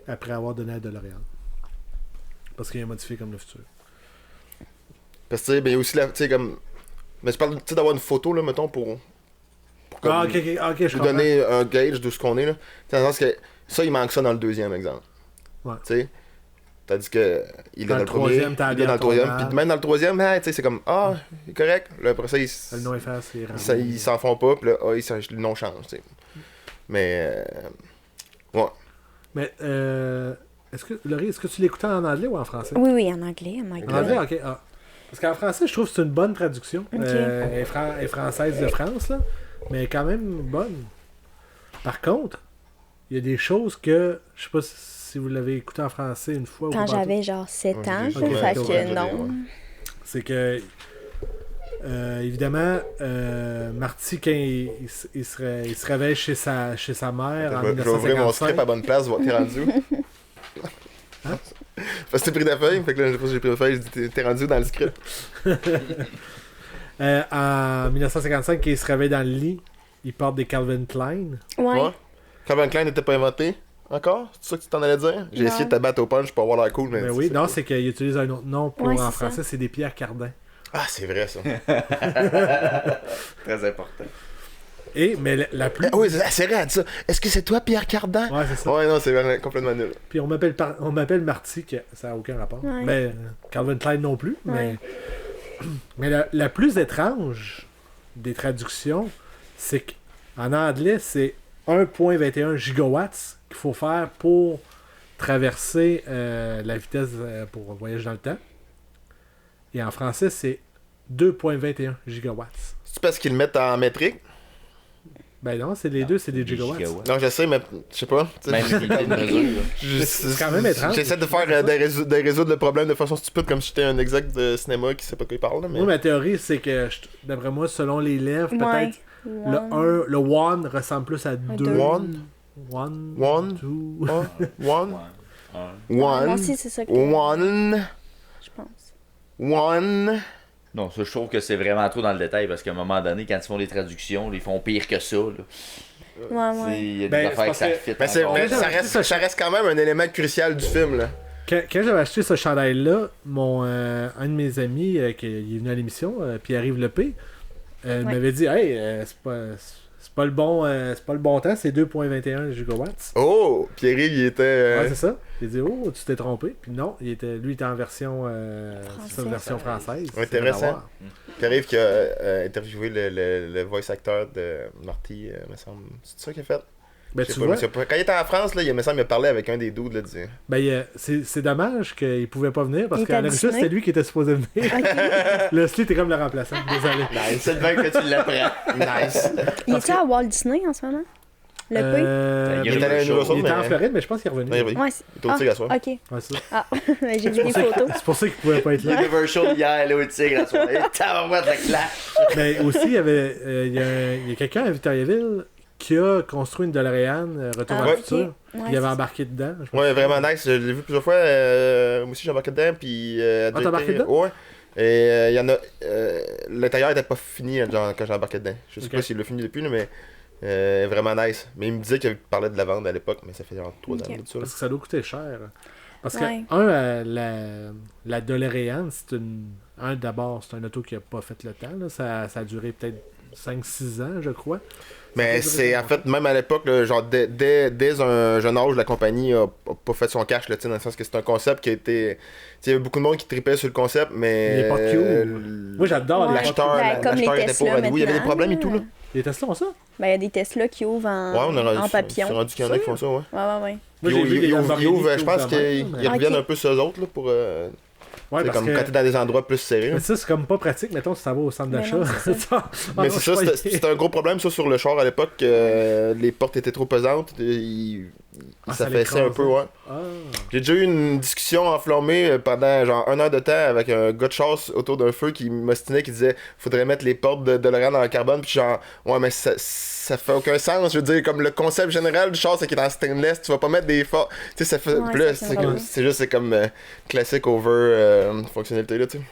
Après avoir donné à DeLorean. Parce qu'il a modifié comme le futur. Parce que tu sais, ben, il y a aussi tu sais, comme. Mais je parle tu sais, d'avoir une photo, là, mettons, pour comme, Ah, ok, je lui comprends. donner un gauge de ce qu'on est, là. Tu sais, dans le sens que ça, il manque ça dans le deuxième exemple. Ouais. Tu sais. Tandis que il est Dans dans le le premier, troisième, t'as il est dans le troisième. tournage. Puis même dans le troisième, hein, tu sais, c'est comme, ah, c'est correct. Là, après ça, Le nom efface, c'est ils s'en font pas, puis là, ah, le nom change, tu sais. Mais. Ouais. Mais, Laurie, est-ce que tu l'écoutais en anglais ou en français? Oui, oui, en anglais, oh my En God. anglais, ok. Ah. Parce qu'en français, je trouve que c'est une bonne traduction. Ok. Elle est française de France, là, mais elle est quand même bonne. Par contre, il y a des choses que, je sais pas si vous l'avez écouté en français une fois ou Quand pas. j'avais genre 7 Ouais, ans, j'ai juste fait joué, que ouais, non. ouais. C'est que, évidemment, Marty, quand il se réveille chez sa mère en Je vais ouvrir mon 1955. script à bonne place, voir t'es rendu. Hein? Parce que t'as pris ta feuille, fait que là, j'ai pris ma feuille, j'ai dit t'es rendu dans le script. En 1955, quand il se réveille dans le lit, il porte des Calvin Klein. Ouais. Calvin Klein n'était pas inventé encore? C'est ça que tu t'en allais dire? J'ai Non. essayé de t'abattre au punch pour avoir l'air cool, mais. Mais oui, c'est non, pas. c'est qu'il utilise un autre nom pour Ouais, en c'est français, ça. c'est des Pierre Cardin. Ah, c'est vrai ça. Très important. Mais la plus. Ah oui, c'est vrai, ça. Est-ce que c'est toi, Pierre Cardin? Ouais, c'est ça. Ouais, non, c'est vraiment complètement nul. Puis on m'appelle Marty, que ça n'a aucun rapport. Ouais. Mais Calvin Klein non plus. Ouais. Mais la plus étrange des traductions, c'est qu'en anglais, c'est 1.21 gigawatts qu'il faut faire pour traverser la vitesse pour voyage dans le temps. Et en français, c'est 2.21 gigawatts. C'est parce qu'ils le mettent en métrique? Ben non, c'est les deux, c'est des gigawatts. Non, je sais, mais je sais pas. tu sais. Même l'unité de mesure. là. C'est quand même étrange. J'essaie de faire de résoudre le problème de façon stupide comme si j'étais un exec de cinéma qui sait pas de quoi il parle. Là, mais... Moi, ma théorie, c'est que, d'après moi, selon les lèvres, Ouais. peut-être le one ressemble plus à 2. deux. One. One. One. Two. Oh, one. Ouais. Moi One. aussi, c'est ça que One. je pense. One. Non, ça, je trouve que c'est vraiment trop dans le détail parce qu'à un moment donné, quand ils font des traductions, ils font pire que ça. Là. Ouais, Tu sais, ouais. il y a des Ben, affaires que c'est ça parce fit. Mais, encore. ça reste quand même un élément crucial du film, là. Quand quand j'avais acheté ce chandail-là, un de mes amis qui est venu à l'émission, Pierre-Yves Lepé, m'avait dit hey, c'est pas le bon temps, c'est 2.21 gigawatts. Oh! Pierre-Yves, il était. Ouais, c'est ça. J'ai dit oh, tu t'es trompé. Puis non, lui il était en version française. Intéressant. Pierre-Yves qui a interviewé le voice actor de Marty, me semble. C'est ça qu'il a fait? Ben, Je sais tu pas, vois, je sais pas. Quand il était en France, là, il me semble qu'il a parlé avec un des dudes. Là, c'est dommage qu'il pouvait pas venir parce Il qu'à était à l'origine, Disney. c'était lui qui était supposé venir. Leslie, t'es comme le remplaçant. Désolé. Nice, c'est le bien que tu l'apprends. Nice. Il est-tu à Walt Disney en ce moment? Le Il Il était allé à Universal, était en mais- Floride, mais je pense qu'il est revenu. Ouais, oui. P? Ouais, Il est au Tigre à soir. ok. Ouais, ça. Ah, j'ai vu des photos. C'est pour ça qu'il pouvait pas être là. Universal hier, là, au Tigre, à soir. Et tabarouette, la clash. Mais aussi, il y avait il y a quelqu'un à Victoriaville qui a construit une DeLorean Retour Ah, vers le ok. futur. Ouais, Il avait c'est embarqué dedans. Je pense. Ouais, vraiment nice. Je l'ai vu plusieurs fois. Moi aussi, j'ai embarqué dedans. Puis, t'as embarqué dedans? Ouais. Et il y en a. L'intérieur n'était pas fini genre, quand j'ai embarqué dedans. Je sais Ok. pas s'il l'a fini depuis, là, mais vraiment nice. Mais il me disait qu'il parlait de la vente à l'époque, mais ça fait genre 3 ans Ok. de ça. là. Parce que ça doit coûter cher. Parce que, Ouais. la DeLorean, d'abord, c'est un auto qui a pas fait le temps. Là. Ça a duré peut-être 5-6 ans, je crois. Mais Ça peut c'est durer en fait, même à l'époque, là, genre dès un jeune âge, la compagnie a pas fait son cash, là, tu sais, dans le sens que c'est un concept qui a été. Tu sais, il y avait beaucoup de monde qui tripait sur le concept, mais. Les portes cube. Moi, j'adore les Ouais. portes L'acheteur, Ben, comme les l'acheteur était Tesla pas. Oui, il y avait des maintenant, problèmes et tout, là. Les Tesla ont ça. Ben, il y a des Tesla qui ouvrent en, Ouais, on a rendu, en papillon. c'est rendu qu'il y en a qui font ça, ouais. Ouais. Moi, j'ai vu des Ils Lamborghini ouvrent, qui je pense ouvrent de même, qu'ils mais- reviennent Ok. un peu sur eux autres, là, pour. Ouais, c'est parce comme que... quand t'es dans des endroits plus serrés. Mais ça, c'est comme pas pratique, mettons, si ça va au centre Mais d'achat. non, c'est Mais c'est ça, c'était un gros problème, ça, sur le char à l'époque. Les portes étaient trop pesantes. Ah, Ça ça fessait un peu, ouais. Ah. J'ai déjà eu une discussion enflammée pendant genre 1 heure de temps avec un gars de chasse autour d'un feu qui m'ostinait, qui disait faudrait mettre les portes de DeLorean en carbone. Puis genre, ouais, mais ça fait aucun sens. Je veux dire, comme le concept général du char, c'est qu'il est en stainless, tu vas pas mettre des forts. Tu sais, ça fait. Ouais, Puis là, ça, c'est c'est vrai. c'est juste, c'est comme classique over fonctionnalité, là, tu sais.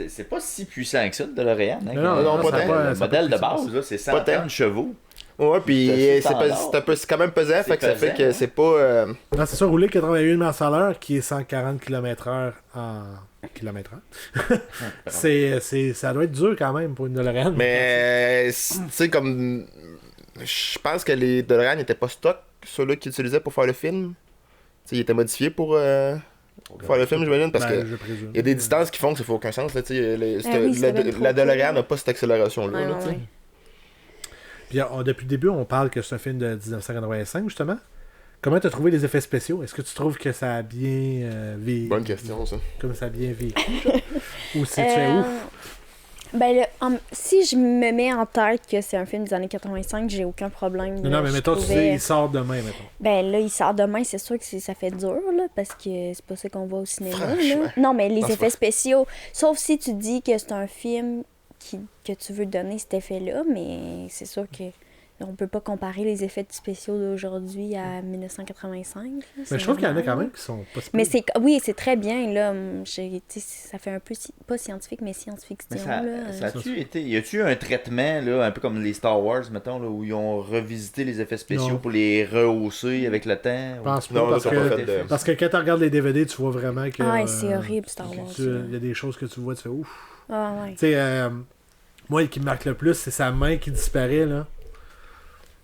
C'est pas si puissant que ça, de DeLorean. Hein, Non, pas tant. Le ça modèle pas de puissant, base, là, c'est Pas tant. 130 chevaux. Ouais, puis C'est c'est quand même pesant, fait que ça fait pesant, que c'est pas. Non, c'est ça, rouler 88 miles/h qui est 140 km/h en km/h. Ça doit être dur quand même pour une DeLorean. Mais, tu sais, comme. Je pense que les DeLorean n'étaient pas stock, ceux-là qu'ils utilisaient pour faire le film. Tu sais, ils étaient modifiés pour faire le film, j'imagine, parce Ben, que. je présume. Il y a des distances qui font que ça fait aucun sens, là, tu sais. oui, c'était bien trop La DeLorean cool. n'a pas cette accélération-là, Ouais, là, tu sais. ouais. Puis depuis le début, on parle que c'est un film de 1985, justement. Comment t'as trouvé les effets spéciaux? Est-ce que tu trouves que ça a bien vécu? Bonne question, ça. Comme ça a bien vécu? Ou si tu fais ouf? Ben, si je me mets en tête que c'est un film des années 85, j'ai aucun problème. Non, là. mais Je mettons, tu trouvais- sais, il sort demain, mettons. Ben là, il sort demain, c'est sûr que ça fait dur, là, parce que c'est pas ça qu'on voit au cinéma. Franchement. Là. Non, mais les Non, c'est effets pas- spéciaux, sauf si tu dis que c'est un film que tu veux donner cet effet-là, mais c'est sûr que on peut pas comparer les effets spéciaux d'aujourd'hui à 1985. là, Mais c'est je trouve qu'il y en a normal, quand là. même qui sont pas si Mais pires. oui, c'est très bien, là. Tu sais, ça fait un peu, pas scientifique, mais science-fiction, Mais ça, là. ça a-tu été. Y a-tu eu un traitement, là, un peu comme les Star Wars, mettons, là, où ils ont revisité les effets spéciaux Non. pour les rehausser avec le temps? Je pense pas, Non, parce ça a pas que, fait de- parce que quand tu regardes les DVD, tu vois vraiment que... Ah, c'est horrible, Star Wars. Il y a des choses que tu vois, tu fais ouf. Ah, ouais. Tu sais, moi, qui me marque le plus, c'est sa main qui disparaît, là.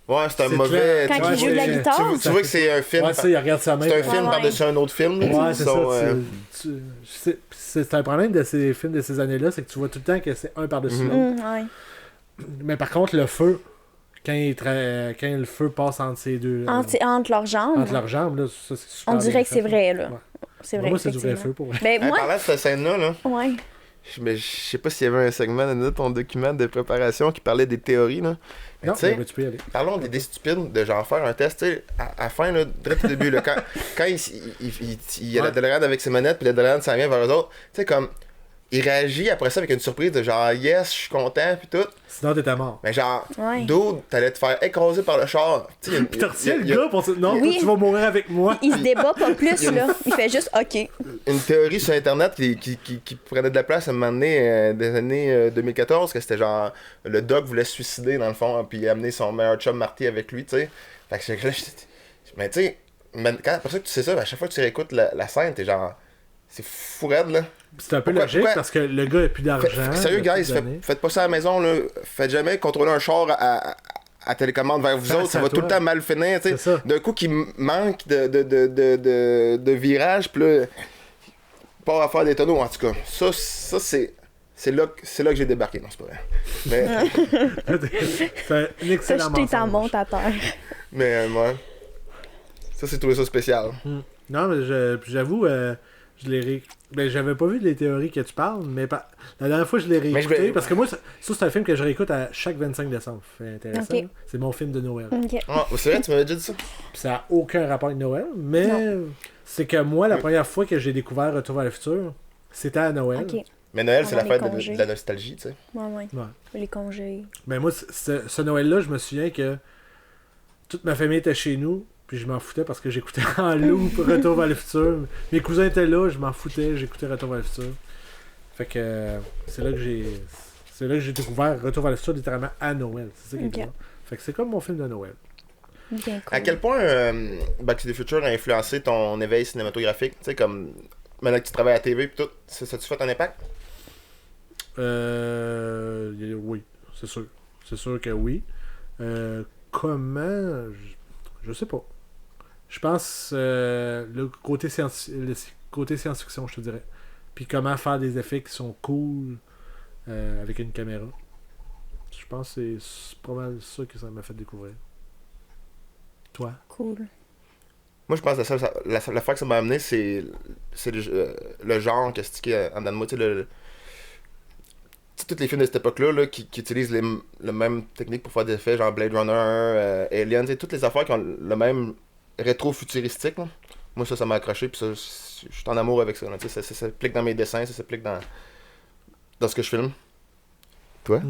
Ouais, c'est un C'est mauvais. clair. Quand tu il joue de la vois- guitare. Tu vois que c'est un film. Ouais, tu sais, il regarde sa main. C'est un puis- film Ouais, par-dessus un autre film. là, Ouais, qui c'est sont, ça. C'est un problème de ces films de ces années-là, c'est que tu vois tout le temps que c'est un par-dessus Mhm. l'autre. Ouais. Mais par contre, le feu, quand le feu passe entre ces deux... Entre leurs jambes. entre leurs jambes, là, ça, c'est super On bien dirait que fait, c'est là. vrai, là. Ouais. C'est vrai. Moi, c'est du vrai effectivement. feu, pour vrai. Ben, En moi, parlant de cette scène-là, là, ouais. je sais pas s'il y avait un segment dans ton document de préparation qui parlait des théories. Là. Mais Non, tu sais, ben, tu peux y aller. parlons des stupides, de genre faire un test, tu sais, à la fin, là, direct au début, là, quand il y a la Ouais. DeLorean avec ses manettes, puis la DeLorean s'en vient vers eux autres, tu sais, comme, il réagit après ça avec une surprise de genre, yes, je suis content, puis tout. Sinon, t'étais mort. Mais genre, Ouais. dude, t'allais te faire écraser par le char. Tu sais, il y a une- Puis t'as retiré il y a- le gars pour dire non, Oui. toi, tu vas mourir avec moi. Il se débat pas plus, là. Il fait juste OK. une théorie sur internet qui prenait de la place à un moment donné des années 2014, que c'était genre le doc voulait se suicider dans le fond, puis amener son meilleur chum Marty avec lui, tu sais. Fait que là, mais tu sais, après ça que tu sais ça, à chaque fois que tu réécoutes la scène, t'es genre. C'est fou raide, là. C'est un peu logique parce que le gars a plus d'argent. Sérieux, guys, faites pas ça à la maison, là. Faites jamais contrôler un char à télécommande vers vous autres, ça va tout le temps mal finir, tu sais. D'un coup, qui manque de virage, pis là, pas à faire des tonneaux, en tout cas. Ça c'est là que j'ai débarqué, non, c'est pas vrai. Mais... c'est un excellent mensonge. T'as monte à terre. Mais, moi, ça, c'est trouvé ça spécial. Non, mais j'avoue, je l'ai j'avais pas vu les théories que tu parles, mais la dernière fois je l'ai réécouté, parce que moi, ça c'est un film que je réécoute à chaque 25 décembre. C'est intéressant. Okay. C'est mon film de Noël. Okay. Ah, c'est vrai, tu m'avais déjà dit ça? Puis ça n'a aucun rapport avec Noël, mais c'est que moi, la première fois que j'ai découvert Retour vers le futur, c'était à Noël. Okay. Mais Noël, c'est la fête de la nostalgie, tu sais. Ouais. Les congés. Ben moi, ce Noël-là, je me souviens que toute ma famille était chez nous. Puis je m'en foutais parce que j'écoutais en loop Retour vers le futur. Mes cousins étaient là, je m'en foutais, j'écoutais Retour vers le futur. Fait que c'est là que j'ai découvert Retour vers le futur littéralement à Noël. C'est ça qui est bien. Fait que c'est comme mon film de Noël. Bien cool. À quel point Back to the Future a influencé ton éveil cinématographique? Tu sais, comme maintenant que tu travailles à la TV et tout, ça a-tu fait un impact? Oui, c'est sûr. C'est sûr que oui. Comment? Je sais pas. Je pense le côté science-fiction, je te dirais. Puis comment faire des effets qui sont cool avec une caméra. Je pense que c'est pas mal ça que ça m'a fait découvrir. Toi? Cool. Moi, je pense que la fois que ça m'a amené, c'est le genre que c'est en dedans de moi. Tu sais, tous les films de cette époque-là qui utilisent la même technique pour faire des effets, genre Blade Runner, Alien, toutes les affaires qui ont le même rétro-futuristique. Là. Moi, ça m'a accroché, puis je suis en amour avec ça. Là, ça s'applique dans mes dessins, ça s'applique dans ce que je filme. Toi?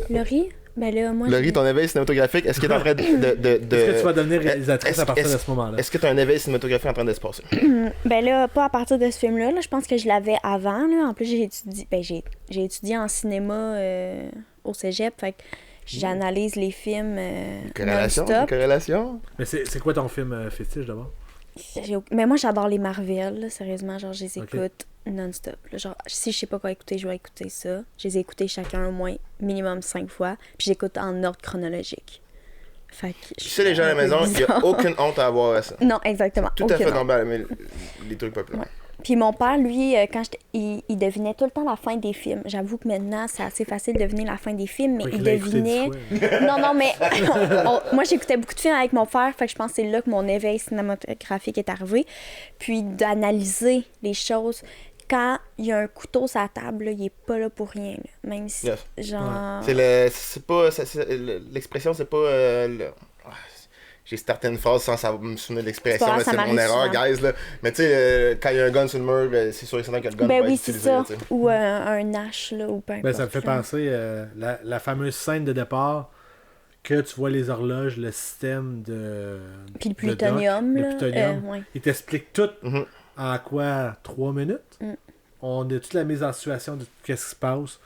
Laurie? Ben là, moi, Laurie, ton éveil cinématographique, est-ce qu'il est en train de... Est-ce que tu vas devenir réalisatrice à partir de ce moment-là? Est-ce que tu as un éveil cinématographique en train de se passer? Ben là, pas à partir de ce film-là. Là. Je pense que je l'avais avant. Là. En plus, j'ai étudié en cinéma au cégep. Fait que j'analyse les films corrélation? Mais c'est quoi ton film fétiche d'abord? Mais moi, j'adore les Marvel, là, sérieusement. Genre, je les écoute non-stop. Là. Genre, si je sais pas quoi écouter, je vais écouter ça. Je les ai écoutés chacun au moins minimum 5 fois. Puis j'écoute en ordre chronologique. Fait que tu sais, les gens à la maison, il n'y a aucune honte à avoir à ça. Non, exactement. Tout à fait normal, mais les trucs populaires. Ouais. Puis mon père, lui, quand il devinait tout le temps la fin des films. J'avoue que maintenant, c'est assez facile de deviner la fin des films, mais il devinait... Non, mais moi, j'écoutais beaucoup de films avec mon père, fait que je pense que c'est là que mon éveil cinématographique est arrivé. Puis d'analyser les choses. Quand il y a un couteau sur la table, là, il est pas là pour rien. Là. Même si, genre... L'expression, c'est pas... J'ai certaines phrases sans me souvenir de l'expression, mais c'est mon erreur, guys. Là. Mais tu sais, quand il y a un gun sur le mur, c'est sûr et certain que le gun va être utilisé. C'est ça. Ou un hache, là, ou peu importe. Ça me fait penser la fameuse scène de départ que tu vois les horloges, le système de... Puis le plutonium, là. Le plutonium. Ouais. Il t'explique tout en quoi? 3 minutes? On a toute la mise en situation de qu'est-ce qui se passe.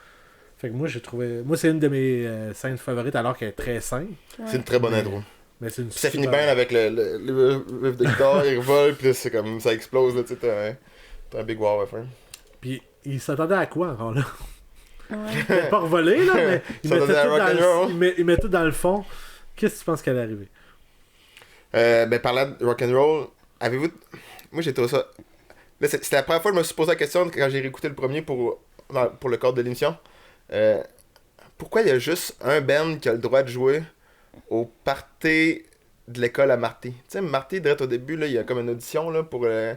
Fait que moi, j'ai trouvé... Moi, c'est une de mes scènes favorites, alors qu'elle est très simple. Ouais. C'est une très bonne intro. Mais c'est une ça finit bien avec le riff de guitare, il revole, puis c'est comme ça explose, là, tu sais, t'as un big wow à faire. Puis il s'attendait à quoi encore là? Ouais. Il n'a pas revolé, là, mais il met tout dans le fond. Qu'est-ce que tu penses qu'elle est arrivée? Ben, parlant de rock'n'roll, avez-vous... Moi, j'ai trouvé ça... Là, c'était la première fois que je me suis posé la question quand j'ai réécouté le premier pour le cadre de l'émission. Pourquoi il y a juste un band qui a le droit de jouer au party de l'école à Marty? Tu sais, Marty, direct au début, là, il y a comme une audition là, pour la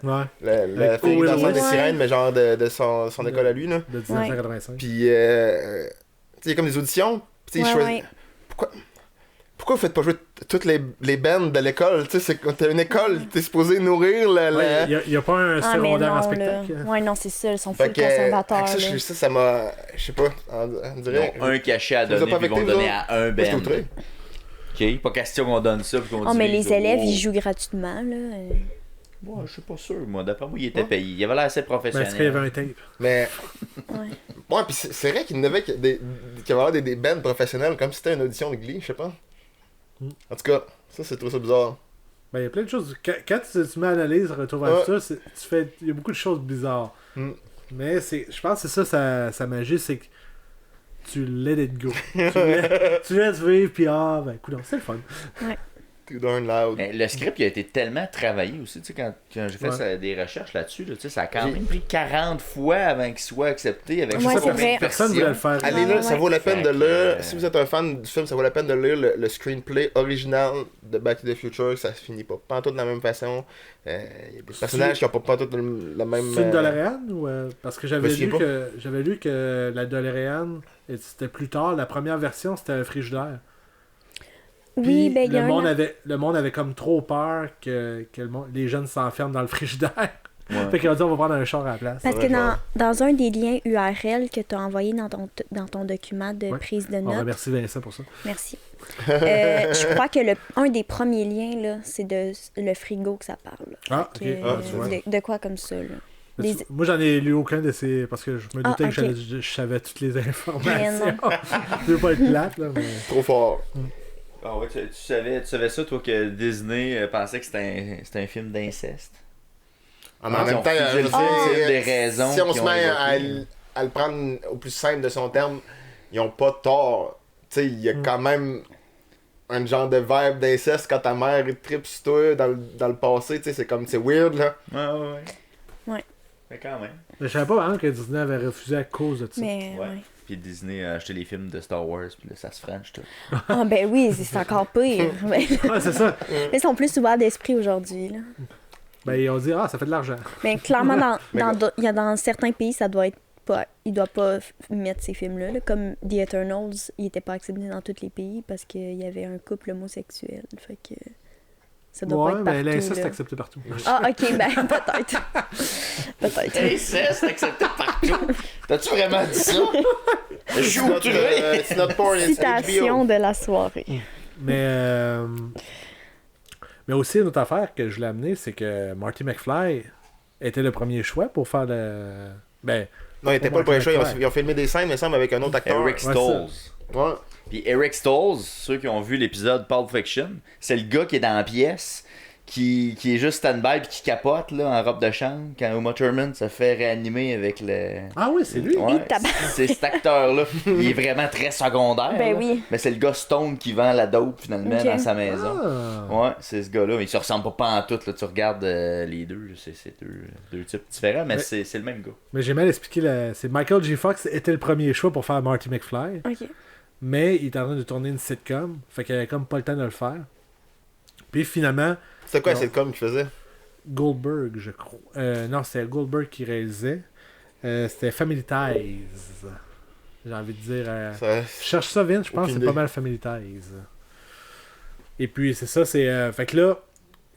fille dans des sirènes, mais genre de son école à lui. Là. De 1985. Puis, tu sais, il y a comme des auditions. Puis, Pourquoi vous faites pas jouer toutes les bands de l'école? Tu sais, t'as une école, t'es supposé nourrir Il n'y a pas un secondaire en spectacle. Ouais, non, c'est ça, ils sont full conservateurs. Ça m'a... Je sais pas, on dirait... Ils ont un cachet à donner, puis ils vont donner à un band. Ok, pas question qu'on donne ça, puis qu'on dise... mais les élèves, ils jouent gratuitement, là. Ouais, je suis pas sûr, moi. D'après moi, il était payé. Il avait l'air assez professionnel. Est-ce qu'il y avait un tape? Mais... Ouais, puis c'est vrai qu'il y en avait qu'il y avait des bands professionnels, comme si c'était une audition de Glee, je sais pas. En tout cas, ça, c'est trop ça bizarre. Ben, il y a plein de choses. Quand tu mets analyse, retour vers Ouais. ça, il y a beaucoup de choses bizarres. Mm. Mais je pense que c'est ça, sa magie, c'est que tu let it go. Tu laisses vivre, puis ben, coudonc, c'est le fun. Too darn loud. Mais le script il a été tellement travaillé aussi, tu sais, quand j'ai fait des recherches là-dessus, là, tu sais, ça a quand même pris 40 fois avant qu'il soit accepté avec Ouais, ça, c'est vrai. Personne ne voulait le faire. Allez Ouais, là, ça ouais. vaut la peine de Fait que, lire. Si vous êtes un fan du film, ça vaut la peine de lire le screenplay original de Back to the Future. Ça se finit pas tout de la même façon. Il y a des personnages qui ont pas tout la même. C'est une DeLorean ou parce que me souviens pas. j'avais lu que la DeLorean c'était plus tard, la première version c'était un frigidaire. Oui, Puis ben, il y a le monde avait comme trop peur que les jeunes s'enferment dans le frigidaire. Ouais. Fait qu'ils ont dit on va prendre un char à la place. Parce Ouais, que genre. dans un des liens URL que tu as envoyé dans ton document de Ouais. prise de On notes, remercie Vincent pour ça. merci. Je crois que un des premiers liens, là, c'est le frigo que ça parle. Ah, ok. Que, Ah, tu vois. de quoi comme ça, là. Mais Des- moi, j'en ai lu aucun de ces. Parce que je me doutais Ah, que ok. je savais toutes les Mais informations. non. Je veux pas être plate, là, mais. Trop fort. Ah ouais, tu savais ça, toi, que Disney pensait que c'était un film d'inceste? En même Ils ont temps, figé je veux le dire, film, c'est une des raisons si on qu'ils se ont met évoquées. à le prendre au plus simple de son terme, ils ont pas tort. Tu sais, il y a quand même un genre de vibe d'inceste quand ta mère tripe sur toi dans le passé. Tu sais, c'est weird, là. Ouais. Ouais. Mais quand même. Mais je savais pas vraiment que Disney avait refusé à cause de ça. Mais, Ouais. ouais. Puis Disney a acheté les films de Star Wars, puis là, ça se French, tout. Ah, ben oui, c'est encore pire. Mais Ouais, c'est ça. ils sont plus ouverts d'esprit aujourd'hui, là. Ben, ils ont dit, ça fait de l'argent. Mais clairement, dans certains pays, ça doit être pas. Ils doivent pas mettre ces films-là. Là. Comme The Eternals, il était pas accepté dans tous les pays parce qu'il y avait un couple homosexuel. Fait que ça doit Ouais, pas être mais partout. l'inceste est là. accepté partout. Ah, ok, ben peut-être. Peut-être. Inceste accepté partout! T'as-tu vraiment dit ça? Je suis outré! It's not porn, it's Citation HBO. de la soirée. Mais aussi, une autre affaire que je voulais amener, c'est que Marty McFly était le premier choix pour faire le. Ben, Non, il était pas le premier choix. Ils ont filmé des scènes, il me semble, avec un autre acteur. Eric Ouais, Stoltz. Ouais. Puis Eric Stoltz, ceux qui ont vu l'épisode Pulp Fiction, c'est le gars qui est dans la pièce, qui est juste stand-by puis qui capote là, en robe de chambre quand Uma Thurman se fait réanimer avec le... Ah oui, c'est lui. Ouais, tabarnak. c'est cet acteur-là. Il est vraiment très secondaire. Ben là. oui. Mais c'est le gars Stone qui vend la dope finalement Ok. dans sa maison. Ah. Ouais, c'est ce gars-là. Mais ils se ressemblent pas en tout. Là. Tu regardes les deux, c'est deux types différents, mais Ouais. c'est le même gars. Mais j'ai mal expliqué. C'est Michael J. Fox était le premier choix pour faire Marty McFly. Ok. Mais il était en train de tourner une sitcom. Fait qu'il avait comme pas le temps de le faire. Puis finalement, C'était quoi Non. la sitcom qu'il faisait? Goldberg, je crois. Non, c'était Goldberg qui réalisait. C'était Family Ties. J'ai envie de dire. Ça- Je cherche ça, Vince, je pense que Aucune c'est idée. pas mal Family Ties. Et puis, c'est ça, c'est. Fait que là,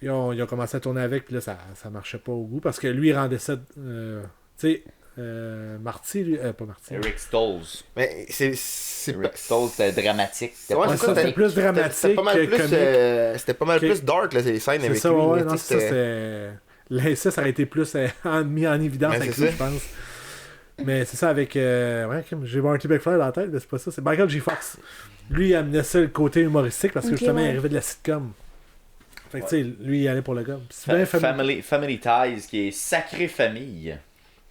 ils ont commencé à tourner avec, puis là, ça marchait pas au goût, parce que lui, il rendait ça. Tu sais, Marty, lui. Pas Marty. Eric Stoltz. Mais c'est Eric Stoltz, c'était dramatique. C'était Ouais, pas Ouais, c'est ça, c'était comique. plus dramatique C'était pas mal que plus, comique. c'était pas mal Ok. plus dark, là, ces scènes C'est avec ça, lui. ouais, là, non, tu sais, ça, c'est. L'inceste aurait été plus mis en évidence Ouais, avec c'est lui, ça. je pense. Mais c'est ça avec. Ouais, j'ai Marty McFly dans la tête, mais c'est pas ça. C'est Michael J. Fox. Lui, il amenait ça le côté humoristique parce que Ok, justement, il ouais. arrivait de la sitcom. Fait que, tu sais, lui, il allait pour le gars. Puis c'est bien Family Ties, qui est Sacrée Famille.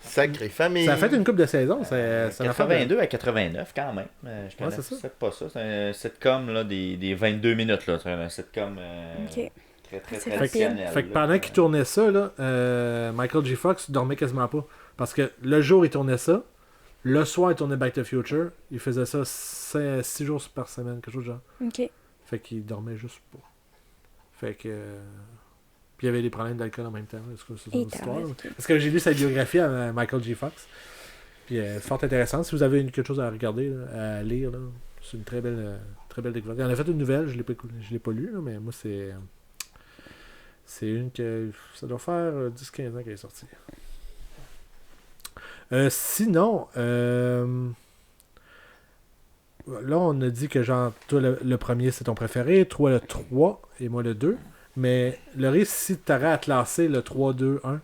Sacrée famille. Ça a fait une couple de saisons. Ça a fait 82 à 89 quand même. Je Ouais, c'est ça. connaissais pas ça. C'est un sitcom là, des 22 minutes. Là. C'est un sitcom Ok. très très C'est traditionnel. Fait que là. pendant qu'il tournait ça, là, Michael J. Fox dormait quasiment pas. Parce que le jour, il tournait ça. Le soir, il tournait Back to the Future. Il faisait ça 6 jours par semaine, quelque chose de genre. Ok. Fait qu'il dormait juste pas. Fait que. Puis il y avait des problèmes d'alcool en même temps. Là, c'est une Et autre histoire. t'as- Là. ok. Parce que j'ai lu sa biographie à Michael J. Fox. Puis c'est fort intéressant. Si vous avez quelque chose à regarder, là, à lire, là, c'est une très belle découverte. Il en a fait une nouvelle, je l'ai pas lu, là, mais moi c'est. C'est une que. Ça doit faire 10-15 ans qu'elle est sortie. Sinon, là on a dit que genre toi le premier c'est ton préféré, toi le 3 et moi le 2. Mais Laurie, si t'aurais à classer le 3, 2, 1.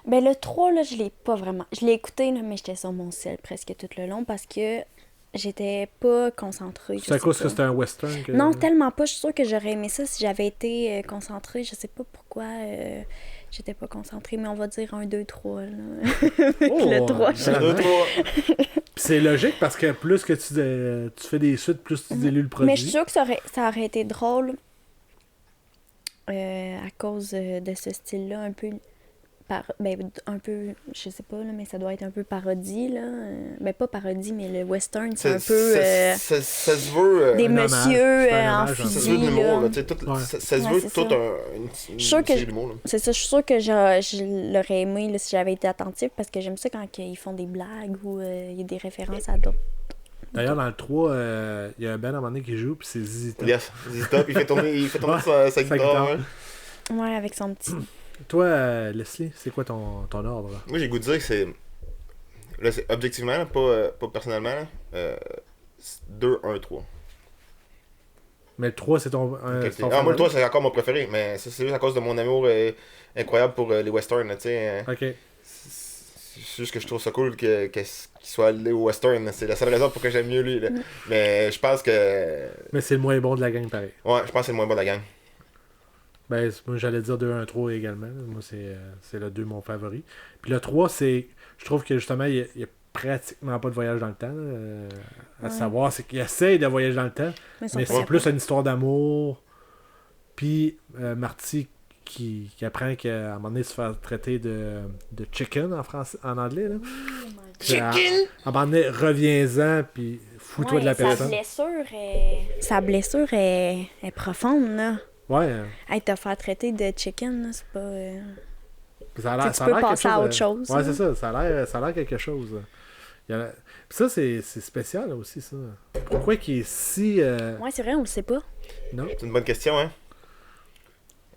Ben le 3, là, je l'ai pas vraiment. Je l'ai écouté, là, mais j'étais sur mon sel presque tout le long parce que j'étais pas concentrée. C'est à cause que c'était un western que... Non, tellement pas. Je suis sûre que j'aurais aimé ça si j'avais été concentrée. Je sais pas pourquoi j'étais pas concentrée, mais on va dire 1, 2, 3. Là. Le 3, je... 1, 2, 3. Puis c'est logique parce que plus que tu fais des suites, plus tu dilues le produit. Mais je suis sûre que ça aurait été drôle à cause de ce style-là, un peu... un peu, je sais pas, là, mais ça doit être un peu parodie, là. Pas parodie, mais le western, c'est un peu... Ça se veut... des un hommage. messieurs C'est un en hommage, ça se fusil, veut de l'humour, là. là. Tu sais, tout- Ouais. ça se Ouais, veut c'est tout ça. une Je suis sûre que série d'humour, là. C'est ça, je suis sûre que je l'aurais aimé là, si j'avais été attentive, parce que j'aime ça quand ils font des blagues ou il y a des références à d'autres. D'ailleurs, dans le 3, il y a un band à un moment donné qui joue, puis c'est ZZ Top. Yes, ZZ Top, il fait tourner Ouais, sa guitare. Ouais. Ouais, avec son petit... Toi, Leslie, c'est quoi ton ordre? Moi, j'ai le goût de dire que c'est... Là, c'est objectivement, là, pas personnellement, là, 2, 1, 3. Mais le 3, c'est ton... Moi, le 3, c'est encore mon préféré, mais ça, c'est juste à cause de mon amour incroyable pour les westerns, là, tu sais. Ok. C'est juste que je trouve ça cool qu'il soit allé au western. C'est la seule raison pour que j'aime mieux lui. Là. Mais je pense que... Mais c'est le moins bon de la gang, pareil. Ouais, je pense que c'est le moins bon de la gang. Ben, moi, j'allais dire 2, 1, 3 également. Moi, c'est le 2 mon favori. Puis le 3, c'est... Je trouve que, justement, il y a pratiquement pas de voyage dans le temps. À savoir, c'est qu'il essaye de voyager dans le temps, mais c'est plus une histoire d'amour. Puis Marty qui apprend qu'à un moment donné, se faire traiter de chicken en anglais. Là. Chicken! À un moment donné, reviens-en, puis fous-toi de la personne. Sa blessure est profonde, là. Ouais. Hey, te faire traiter de chicken, là, c'est pas... Ça a l'air, tu peux passer à autre chose. Ouais, là. c'est ça. Ça a l'air quelque chose. Puis ça, c'est spécial là, aussi, ça. Pourquoi qu'il est si... Ouais, c'est vrai, on le sait pas. Non. C'est une bonne question, hein?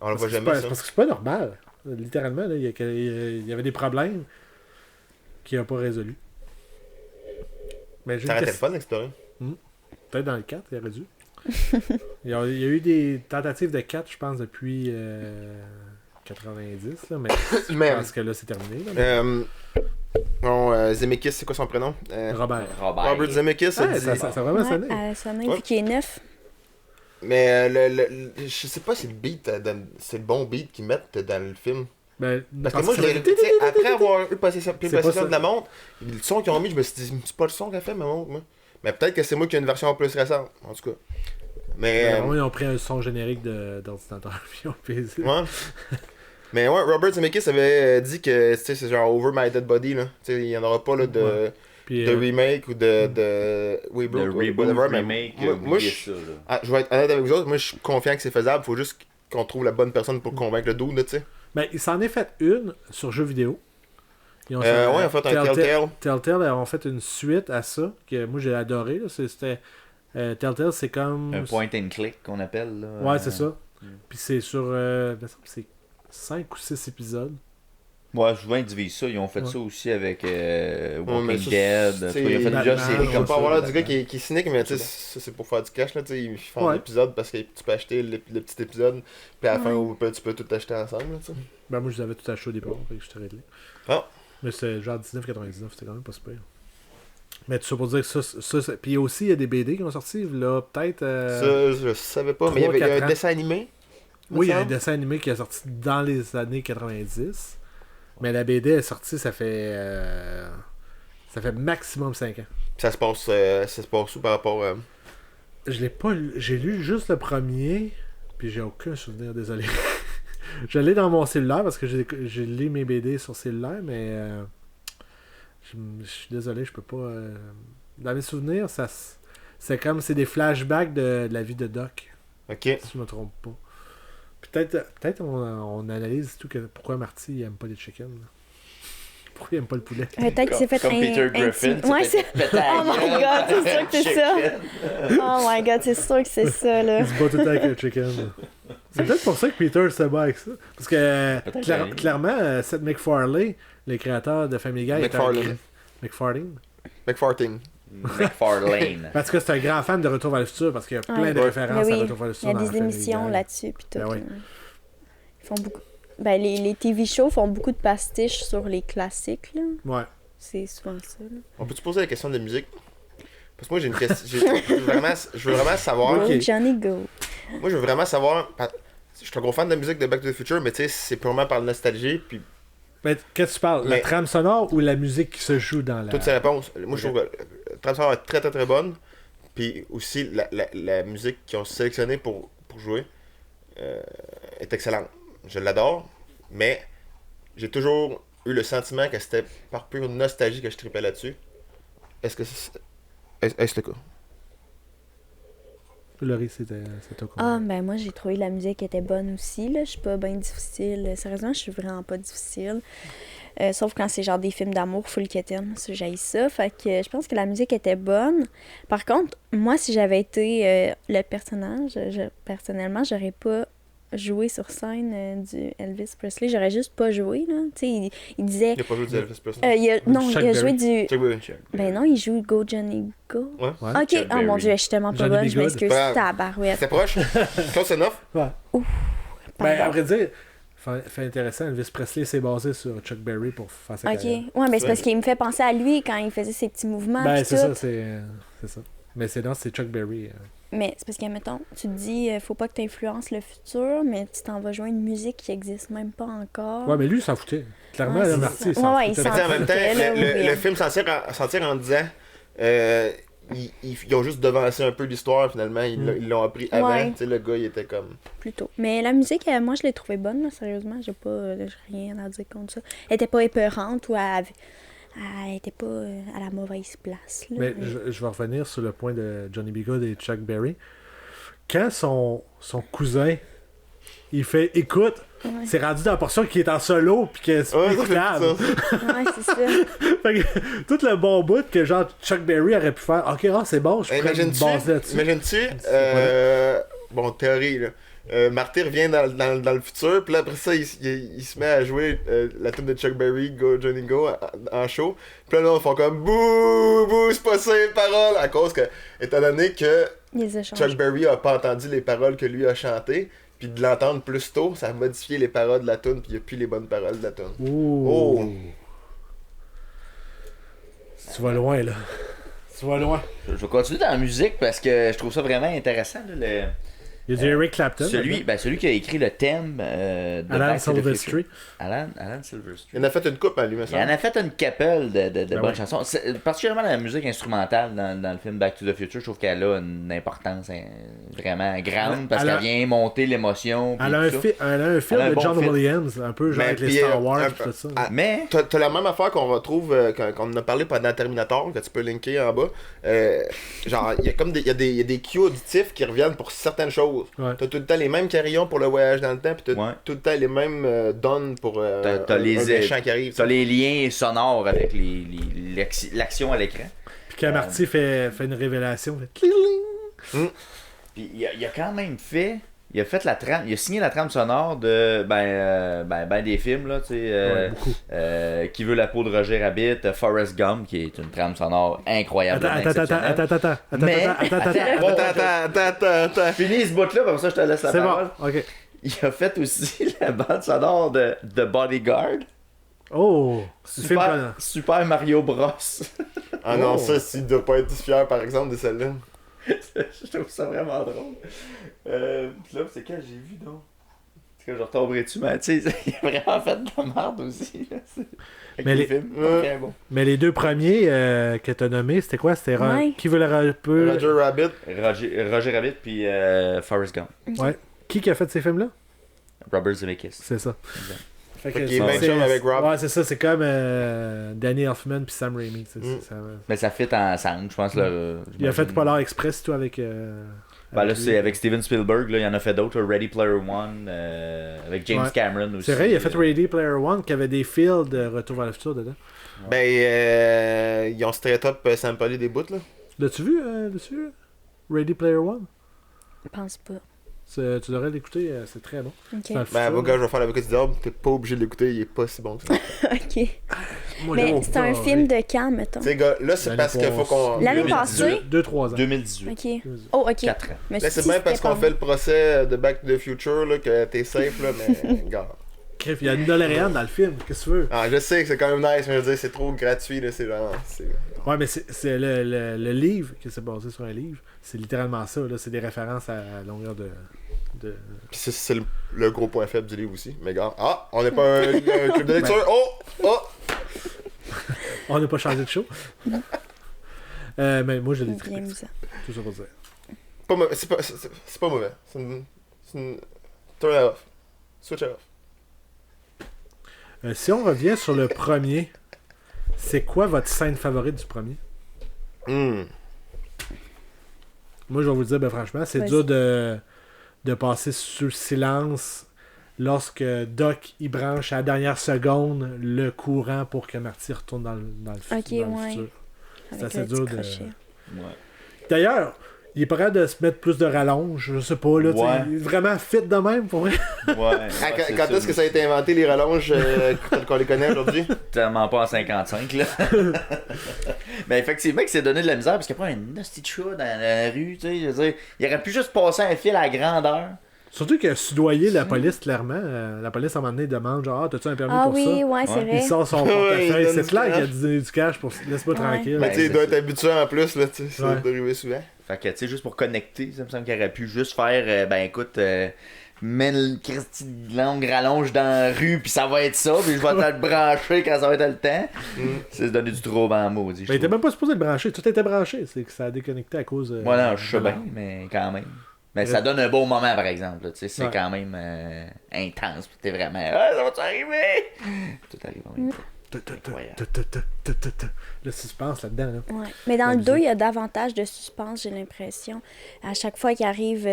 On le voit jamais, ça. Parce que c'est pas normal. Littéralement, là, il y avait des problèmes qu'il n'a pas résolus. Mais Ça aurait été le fun d'explorer. Peut-être dans le 4, il aurait dû. il y a eu des tentatives de 4, je pense, depuis 90, là, mais je pense que là, c'est terminé. Là, Zemeckis, c'est quoi son prénom? Robert. Robert Zemeckis, ça dit... Ça a vraiment sonné. Ouais, sonné, Ouais. vu qu'il est neuf. Mais je sais pas si le beat, c'est le bon beat qu'ils mettent dans le film. Ben, Parce que moi, après avoir eu possession de la montre, le son qu'ils ont mis, je me suis dit, c'est pas le son qu'a fait ma montre, moi. Mais peut-être que c'est moi qui ai une version plus récente, en tout cas. Mais. Ils ont pris un son générique d'ordinateur puis ils ont pesé. Ouais. Mais ouais, Robert Zemeckis avait dit que c'est genre Over My Dead Body, là. Il n'y en aura pas là, de remake ou de reboot, whatever. Mais remake, moi je vais être honnête avec vous autres, moi je suis confiant que c'est faisable, faut juste qu'on trouve la bonne personne pour convaincre le dude, tu sais. Ben, il s'en est fait une sur jeux vidéo. Ils ont en fait, un Telltale. Telltale ont fait une suite à ça, que moi j'ai adoré. Là. C'était Telltale, c'est comme... Un point and click qu'on appelle. Là. Ouais, c'est ça. Puis c'est sur... c'est 5 ou 6 épisodes. Ouais, souvent ils divisent ça. Ils ont fait ça aussi avec Walking ça, Dead. Ils ont fait déjà série comme comme ça. ça. Avoir l'air du gars qui est cynique, mais tu sais, ça c'est pour faire du cash, là. Tu sais, ils font l'épisode parce que tu peux acheter le petit épisode, puis à la fin, tu peux tout acheter ensemble, là, tu sais. Ben, moi, je les avais tout acheté au départ, fait que j'étais réglé. Ah. Mais c'était genre 19,99, c'était quand même pas super. Mais tout ça pour dire que ça. Puis aussi, il y a des BD qui ont sorti, là, peut-être. Ça, je savais pas, mais il y a un dessin animé. Oui, il y a un dessin animé qui est sorti dans les années 90. Mais la BD est sortie, ça fait maximum 5 ans. Ça se passe où par rapport à... Je l'ai pas lu. J'ai lu juste le premier, puis j'ai aucun souvenir, désolé. Je l'ai dans mon cellulaire parce que j'ai lu mes BD sur cellulaire, mais je suis désolé, je peux pas. Dans mes souvenirs, c'est comme c'est des flashbacks de la vie de Doc. Ok. Si je me trompe pas. Peut-être on analyse tout pourquoi Marty il aime pas les chickens. Là. Pourquoi il aime pas le poulet. Peut-être qu'il s'est fait comme Peter Griffin. Ouais, c'est... Oh my god, c'est sûr que c'est ça. Oh my god, c'est sûr que c'est ça, là. Il se bat tout le temps avec le chicken. C'est peut-être pour ça que Peter se bat avec ça. Parce que clairement, Seth MacFarlane, le créateur de Family Guy, McFarting. McFarlane. Parce que c'est un grand fan de Retour vers le futur, parce qu'il y a plein de références à Retour vers le futur. Il y a des émissions là-dessus, puis tout. Ben oui. Ils font beaucoup... Ben, les TV shows font beaucoup de pastiches sur les classiques, là. Ouais. C'est souvent ça, là. On peut-tu poser la question de la musique? Parce que moi, j'ai une question. Je veux vraiment savoir. Ok. Go, Johnny, go. Moi, je veux vraiment savoir. Je suis un gros fan de la musique de Back to the Future, mais tu sais, c'est purement par nostalgie. Puis Mais qu'est-ce que tu parles? La Mais- trame sonore ou la musique qui se joue dans la. toutes ces réponses. Moi, je trouve que la trame sonore est très très très bonne. Puis aussi, la musique qu'ils ont sélectionnée pour jouer est excellente. Je l'adore, mais j'ai toujours eu le sentiment que c'était par pure nostalgie que je tripais là-dessus. Est-ce le cas? Laurie, c'était toi. Ah, ben moi, j'ai trouvé la musique était bonne aussi, là. Je suis pas bien difficile. Sérieusement, je suis vraiment pas difficile. Sauf quand c'est genre des films d'amour full quétaine, ça, j'haïs ça. Fait que je pense que la musique était bonne. Par contre, moi, si j'avais été le personnage, personnellement, j'aurais pas joué sur scène du Elvis Presley. J'aurais juste pas joué, là. Tu sais, il disait... Il a pas joué du Elvis Presley. non, Chuck il a Berry. joué du... Check Berry. Ben non, il joue Go Johnny Go. Ouais. Ouais. Ok, Chuck oh mon Berry. dieu, je suis tellement pas Johnny bonne, B. je Good. m'excuse, Pas grave. tabarouette. C'était proche. Close enough. Ouais. Ben, Pardon. à vrai dire, fait intéressant, Elvis Presley s'est basé sur Chuck Berry pour faire sa Ok, carrière. ouais, mais c'est parce qu'il me fait penser à lui quand il faisait ses petits mouvements. Ben, pis c'est tout. ça, c'est ça. Mais c'est Chuck Berry. Mais c'est parce que, mettons, tu te dis, faut pas que tu influences le futur, mais tu t'en vas jouer une musique qui existe même pas encore. Ouais, mais lui, il s'en foutait. Clairement, Ouais, un c'est artiste, ça. il s'en Ouais, ouais, il foutait. s'en Mais en même temps, foutait, là, le oui. film s'en tire en disant ils ont juste devancé un peu l'histoire finalement. Ils l'ont appris avant. Ouais. Tu sais, le gars, il était comme. Plutôt. Mais la musique, moi, je l'ai trouvée bonne, là, sérieusement. J'ai rien à dire contre ça. Elle était pas épeurante ou elle était pas à la mauvaise place. Là, Mais je vais revenir sur le point de Johnny B. Good et Chuck Berry. Quand son cousin, il fait écoute, Ouais. c'est rendu dans la portion qui est en solo puis que c'est Ouais, plus ça, écoutable. Ouais, c'est ça. Fait que tout le bon bout que genre Chuck Berry aurait pu faire, ok, c'est bon, je pourrais me baser là-dessus. Imagines-tu, bon, théorie, là. Marty revient dans le futur, puis là, après ça, il se met à jouer la tune de Chuck Berry, Go Johnny Go, en show. Puis là, ils font comme bouh, c'est pas ça les paroles, à cause que, étant donné que Il les a changés. Chuck Berry a pas entendu les paroles que lui a chantées, puis de l'entendre plus tôt, ça a modifié les paroles de la tune, puis il n'y a plus les bonnes paroles de la tune. Ouh. Oh. Tu vas loin là. Tu vas loin. Je vais continuer dans la musique parce que je trouve ça vraiment intéressant. Là, Il y a du Eric Clapton. celui qui a écrit le thème de Alan Back to the Future. Silvestri. Alan Silvestri. Il en a fait une coupe, hein, lui, me Il semble. en a fait une couple de Ben bonnes ouais. chansons. Particulièrement la musique instrumentale dans le film Back to the Future, je trouve qu'elle a une importance vraiment grande parce Elle a- qu'elle vient monter l'émotion. puis Elle a tout un, ça. elle a un film Elle a un de bon John film. Williams, un peu genre Mais avec les puis, Star Wars un et peu- tout ça. Ah, Mais T'as la même affaire qu'on retrouve qu'on a parlé pendant Terminator, que tu peux linker en bas. Genre, il y a comme il y a des cues auditifs qui reviennent pour certaines choses. Ouais. T'as tout le temps les mêmes carillons pour le voyage dans le temps, puis t'as Ouais. tout le temps les mêmes dons pour T'as un les- méchant qui arrive. t'as les liens sonores avec l'action à l'écran. Puis quand Marty fait une révélation, il fait tling-ling. Puis il a quand même fait. Il a fait la trame. Il a signé la trame sonore de des films là, tu sais. Ouais, beaucoup. Qui veut la peau de Roger Rabbit, Forrest Gump, qui est une trame sonore incroyable. Attends. Finis ce bout là, comme ça je te laisse la C'est parole. bon, ok. Il a fait aussi la bande sonore de The Bodyguard. Oh, c'est le film Super Mario Bros. Ah non, Oh. ça, s'il doit pas être fier, par exemple, de celle-là. Je trouve ça vraiment drôle. Là, c'est quand j'ai vu, donc. C'est que je retomberai dessus, mais tu sais, il a vraiment fait de la merde aussi. Là. Avec Mais les les- films, Ouais. très bon. Mais les deux premiers que t'as nommés, c'était quoi? C'était Ouais. Qui veut le peu... Roger Rabbit. Roger Rabbit, puis Forrest Gump. Ouais. Qui a fait ces films-là? Robert Zemeckis. C'est ça. Exact. Fait Fait qu'il est c'est- bien chum avec Rob. Ouais, c'est ça. C'est comme Danny Elfman puis Sam Raimi. Mais ça fit ensemble, je pense. Là, Il a fait j'imagine. Polar Express, tout avec... Ben là, lui. c'est avec Steven Spielberg, là, il y en a fait d'autres, Ready Player One, avec James Ouais. Cameron aussi. C'est vrai, il a fait Ready Player One qui avait des fields de Retour vers le futur dedans. Ben, ils ont straight up samplé des bouts, là. L'as-tu vu dessus? Ready Player One? Je pense pas. Tu devrais l'écouter, c'est très bon. Ok. C'est dans le Ben, futur. gars, je vais faire l'avocat du diable, t'es pas obligé de l'écouter, il est pas si bon que ça. Ok. Moi, Mais j'aime c'est pas, un ouais. film de quand, mettons? Tu sais, gars, là, c'est L'année parce qu'il faut qu'on. L'année 2018. passée? 2-3 ans. 2018. Ok. Oh, ok. 4 ans. Mais Là, c'est si bien parce c'était qu'on pas fait le procès de Back to the Future, là, que t'es safe, là, mais, gars. crif, il y a une DeLorean dans le film, qu'est-ce que tu veux? Ah, je sais que c'est quand même nice, mais je veux dire, c'est trop gratuit, là, c'est genre... Ouais, mais c'est le livre, qui s'est basé sur un livre, c'est littéralement ça, là, c'est des références à longueur de... Puis c'est le gros point faible du livre aussi, mais gars, on n'est pas un club de lecture, oh! On n'a pas changé de show. Mais moi, je l'ai Bien dit. amusant. Tout ça pour dire. C'est pas mauvais, c'est une... Turn it off. Switch it off. Si on revient sur le premier, c'est quoi votre scène favorite du premier? Moi, je vais vous le dire, ben, franchement, c'est Vas-y. dur de passer sur silence lorsque Doc il branche à la dernière seconde le courant pour que Marty retourne dans le futur. C'est Avec assez le dur petit de... crochet. Ouais. D'ailleurs, il est prêt de se mettre plus de rallonge, je sais pas, là, Ouais. il est vraiment fit de même, pour vrai. Ouais. Quand est-ce que ça a été inventé, les rallonges, tels qu'on les connaît aujourd'hui? Tellement pas en 55, là. Mais effectivement, il s'est donné de la misère parce qu'il y a pas un hostie de chat dans la rue, tu sais. Je veux dire, il aurait pu juste passer un fil à grandeur. Surtout qu'il a soudoyé la police, clairement. La police, à un moment donné, demande genre, ah, t'as-tu un permis Ah pour oui, ça? ouais, c'est Ouais. vrai. Il sort son Ouais, portefeuille. il donne C'est du clair cash. qu'il a du cash pour laisse-moi Ouais. tranquille. Mais tu sais, il c'est doit ça. être habitué en plus, là, tu sais, ça Ouais. doit arriver souvent. Fait que, tu sais, juste pour connecter, ça me semble qu'il aurait pu juste faire, ben écoute, mets le Christy de longue rallonge dans la rue, puis ça va être ça, puis je vais te le brancher quand ça va être le temps. C'est se donner du trouble en maudit. Mais il était même pas supposé le brancher. Tout était branché. C'est que ça a déconnecté à cause. Ouais, non, je sais bien, mais quand même. Mais ça donne un beau moment, par exemple. là, tu sais, c'est Ouais. quand même intense. Puis t'es vraiment. Ah, ça va-tu arriver? Tout arrive en même temps. Le suspense là-dedans. Là. Ouais. Mais dans le Abusé. 2, il y a davantage de suspense, j'ai l'impression. À chaque fois qu'il arrive,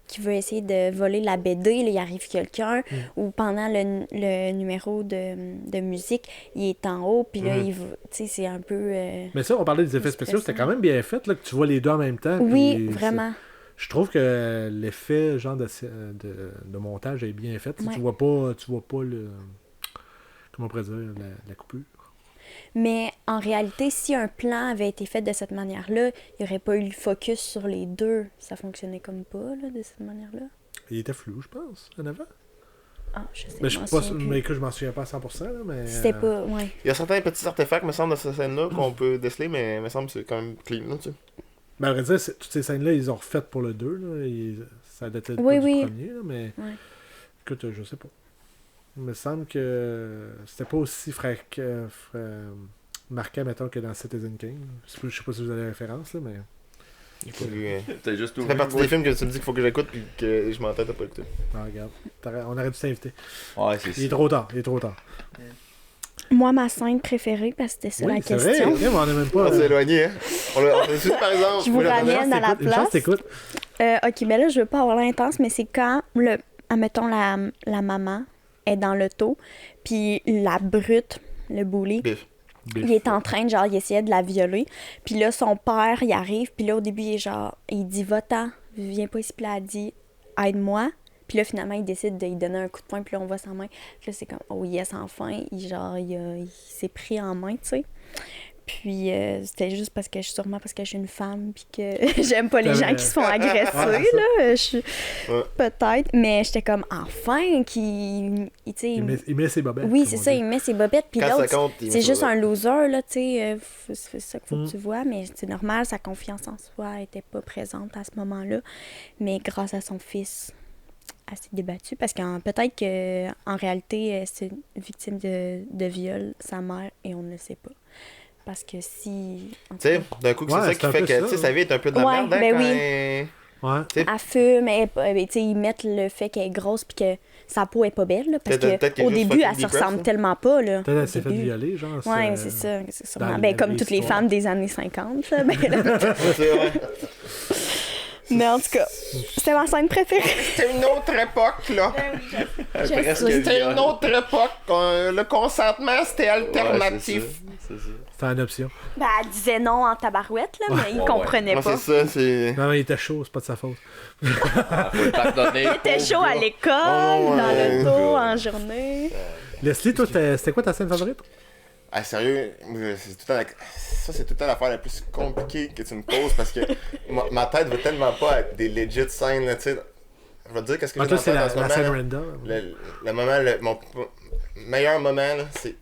qu'il veut essayer de voler la BD, là, il arrive quelqu'un, ou pendant le numéro de musique, il est en haut, puis là, tu sais, c'est un peu... Mais ça, on parlait des effets spéciaux. C'était quand même bien fait, là, que tu vois les deux en même temps. Oui, puis vraiment. Je trouve que l'effet genre de montage est bien fait. Ouais. Tu vois pas le. Comment on pourrait dire, la coupure. Mais en réalité, si un plan avait été fait de cette manière-là, il n'y aurait pas eu le focus sur les deux. Ça fonctionnait comme pas, là, de cette manière-là. Il était flou, je pense, en avant. Ah, je sais Mais je m'en suis pas souviens plus. mais que je m'en souviens pas à 100%. Là, mais, C'était pas... Ouais. Il y a certains petits artefacts, me semble, dans cette scène-là qu'on peut déceler, mais il me semble que c'est quand même clean, là, tu sais. Ben, à vrai dire, toutes ces scènes-là, ils ont refait pour le 2. Là, ça datait pas Oui, du oui. premier, là, mais Ouais. écoute, je sais pas. Il me semble que c'était pas aussi marquant, mettons, que dans Citizen Kane. Je sais pas si vous avez la référence, là, mais... T'as juste Ça ouvert. fait partie des films que tu me dis qu'il faut que j'écoute puis que je m'entête à pas écouter. Ah, regarde. On aurait dû s'inviter. Ouais, c'est Il est ça. trop tard. Moi, ma scène préférée, parce que c'était ça la Oui, c'est vrai. question. Mais on n'a même pas... On s'est éloigné, hein. On a su, par exemple. Je vous ramène à la Une chance, place. t'écoutes. OK, mais là, je veux pas avoir l'intense, mais c'est quand, admettons, la maman est dans l'auto, puis la brute, le bully, Biff. il est en train de, genre, il essayait de la violer. Puis là, son père, il arrive, puis là, au début, il est genre, il dit, va-t'en, viens pas ici, puis là, elle dit, aide-moi. Puis là, finalement, il décide de lui donner un coup de poing, puis là, on voit sa main. Puis là, c'est comme, oh yes, enfin, il s'est pris en main, tu sais. Puis c'était juste parce que sûrement parce que je suis une femme, puis que j'aime pas les gens qui se font agresser, là. Ouais. Peut-être, mais j'étais comme, enfin, tu sais, Il met ses bobettes. oui, comme c'est on ça, dit. il met ses bobettes, puis Quand ça l'autre, compte, il c'est met juste ça, un loser, là, tu sais, c'est ça qu'il faut Mm. que tu vois, mais c'est normal, sa confiance en soi était pas présente à ce moment-là, mais grâce à son fils, elle s'est débattue, parce que peut-être qu'en réalité, c'est une victime de viol, sa mère, et on ne le sait pas. Parce que si... en tout Tu sais, cas, d'un coup, Ouais, c'est ça c'est qui un fait peu que, ça, tu sais, hein. sa vie est un peu de la Ouais, merde, hein, ben quand oui. elle- Ouais. tu sais, elle fume, tu sais, ils mettent le fait qu'elle est grosse, puis que sa peau est pas belle, là, parce Peut-être qu'elle qu'au est juste début, fucking elle se depressed, ressemble là. tellement pas, là. Peut-être au elle s'est fait début. violer, genre. Ouais, c'est ça. C'est sûrement. dans Ben, la comme toutes les histoire. femmes des années 50, là. Ben, là. C'est vrai. Mais en tout cas, c'était ma scène préférée. C'était une autre époque, là. Presque C'était viol. une autre époque. Le consentement, c'était alternatif. Ouais, c'est ça. C'est une option. Ben, elle disait non en tabarouette, là, mais il Ouais, comprenait Moi, pas. c'est ça, c'est... Non, il était chaud, c'est pas de sa faute. Ah, faut le pardonner. Il était chaud à l'école, Oh, ouais. dans l'auto, en journée. Leslie, toi, c'était quoi ta scène favorite? Ah, sérieux, c'est tout le temps ça, c'est tout le temps l'affaire la plus compliquée que tu me poses parce que ma tête veut tellement pas être des legit scènes, là, tu sais. je vais te dire qu'est-ce que Ah, j'ai toi, dans c'est la la tête en ce scène moment. random. Le moment, mon meilleur moment, là, c'est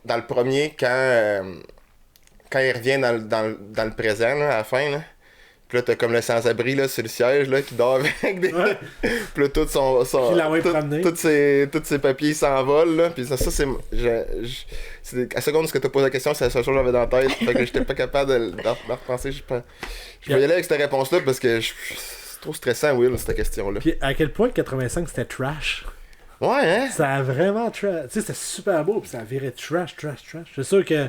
dans le premier, quand il revient dans le présent, là, à la fin, là. Puis là, t'as comme le sans-abri là, sur le siège là, qui dort avec des. Ouais. Puis là, tout Qui l'envoie promener. tous ses papiers s'envolent. Là. Puis ça c'est. C'est à la seconde, ce que t'as posé la question, c'est la seule chose que j'avais dans la tête. Fait que j'étais pas capable d'en repenser. Je vais y aller avec cette réponse-là parce que c'est trop stressant, Will, cette question-là. Puis à quel point le 85 c'était trash. Ouais, hein? Ça a vraiment trash. Tu sais, c'était super beau, puis ça a viré trash. C'est sûr que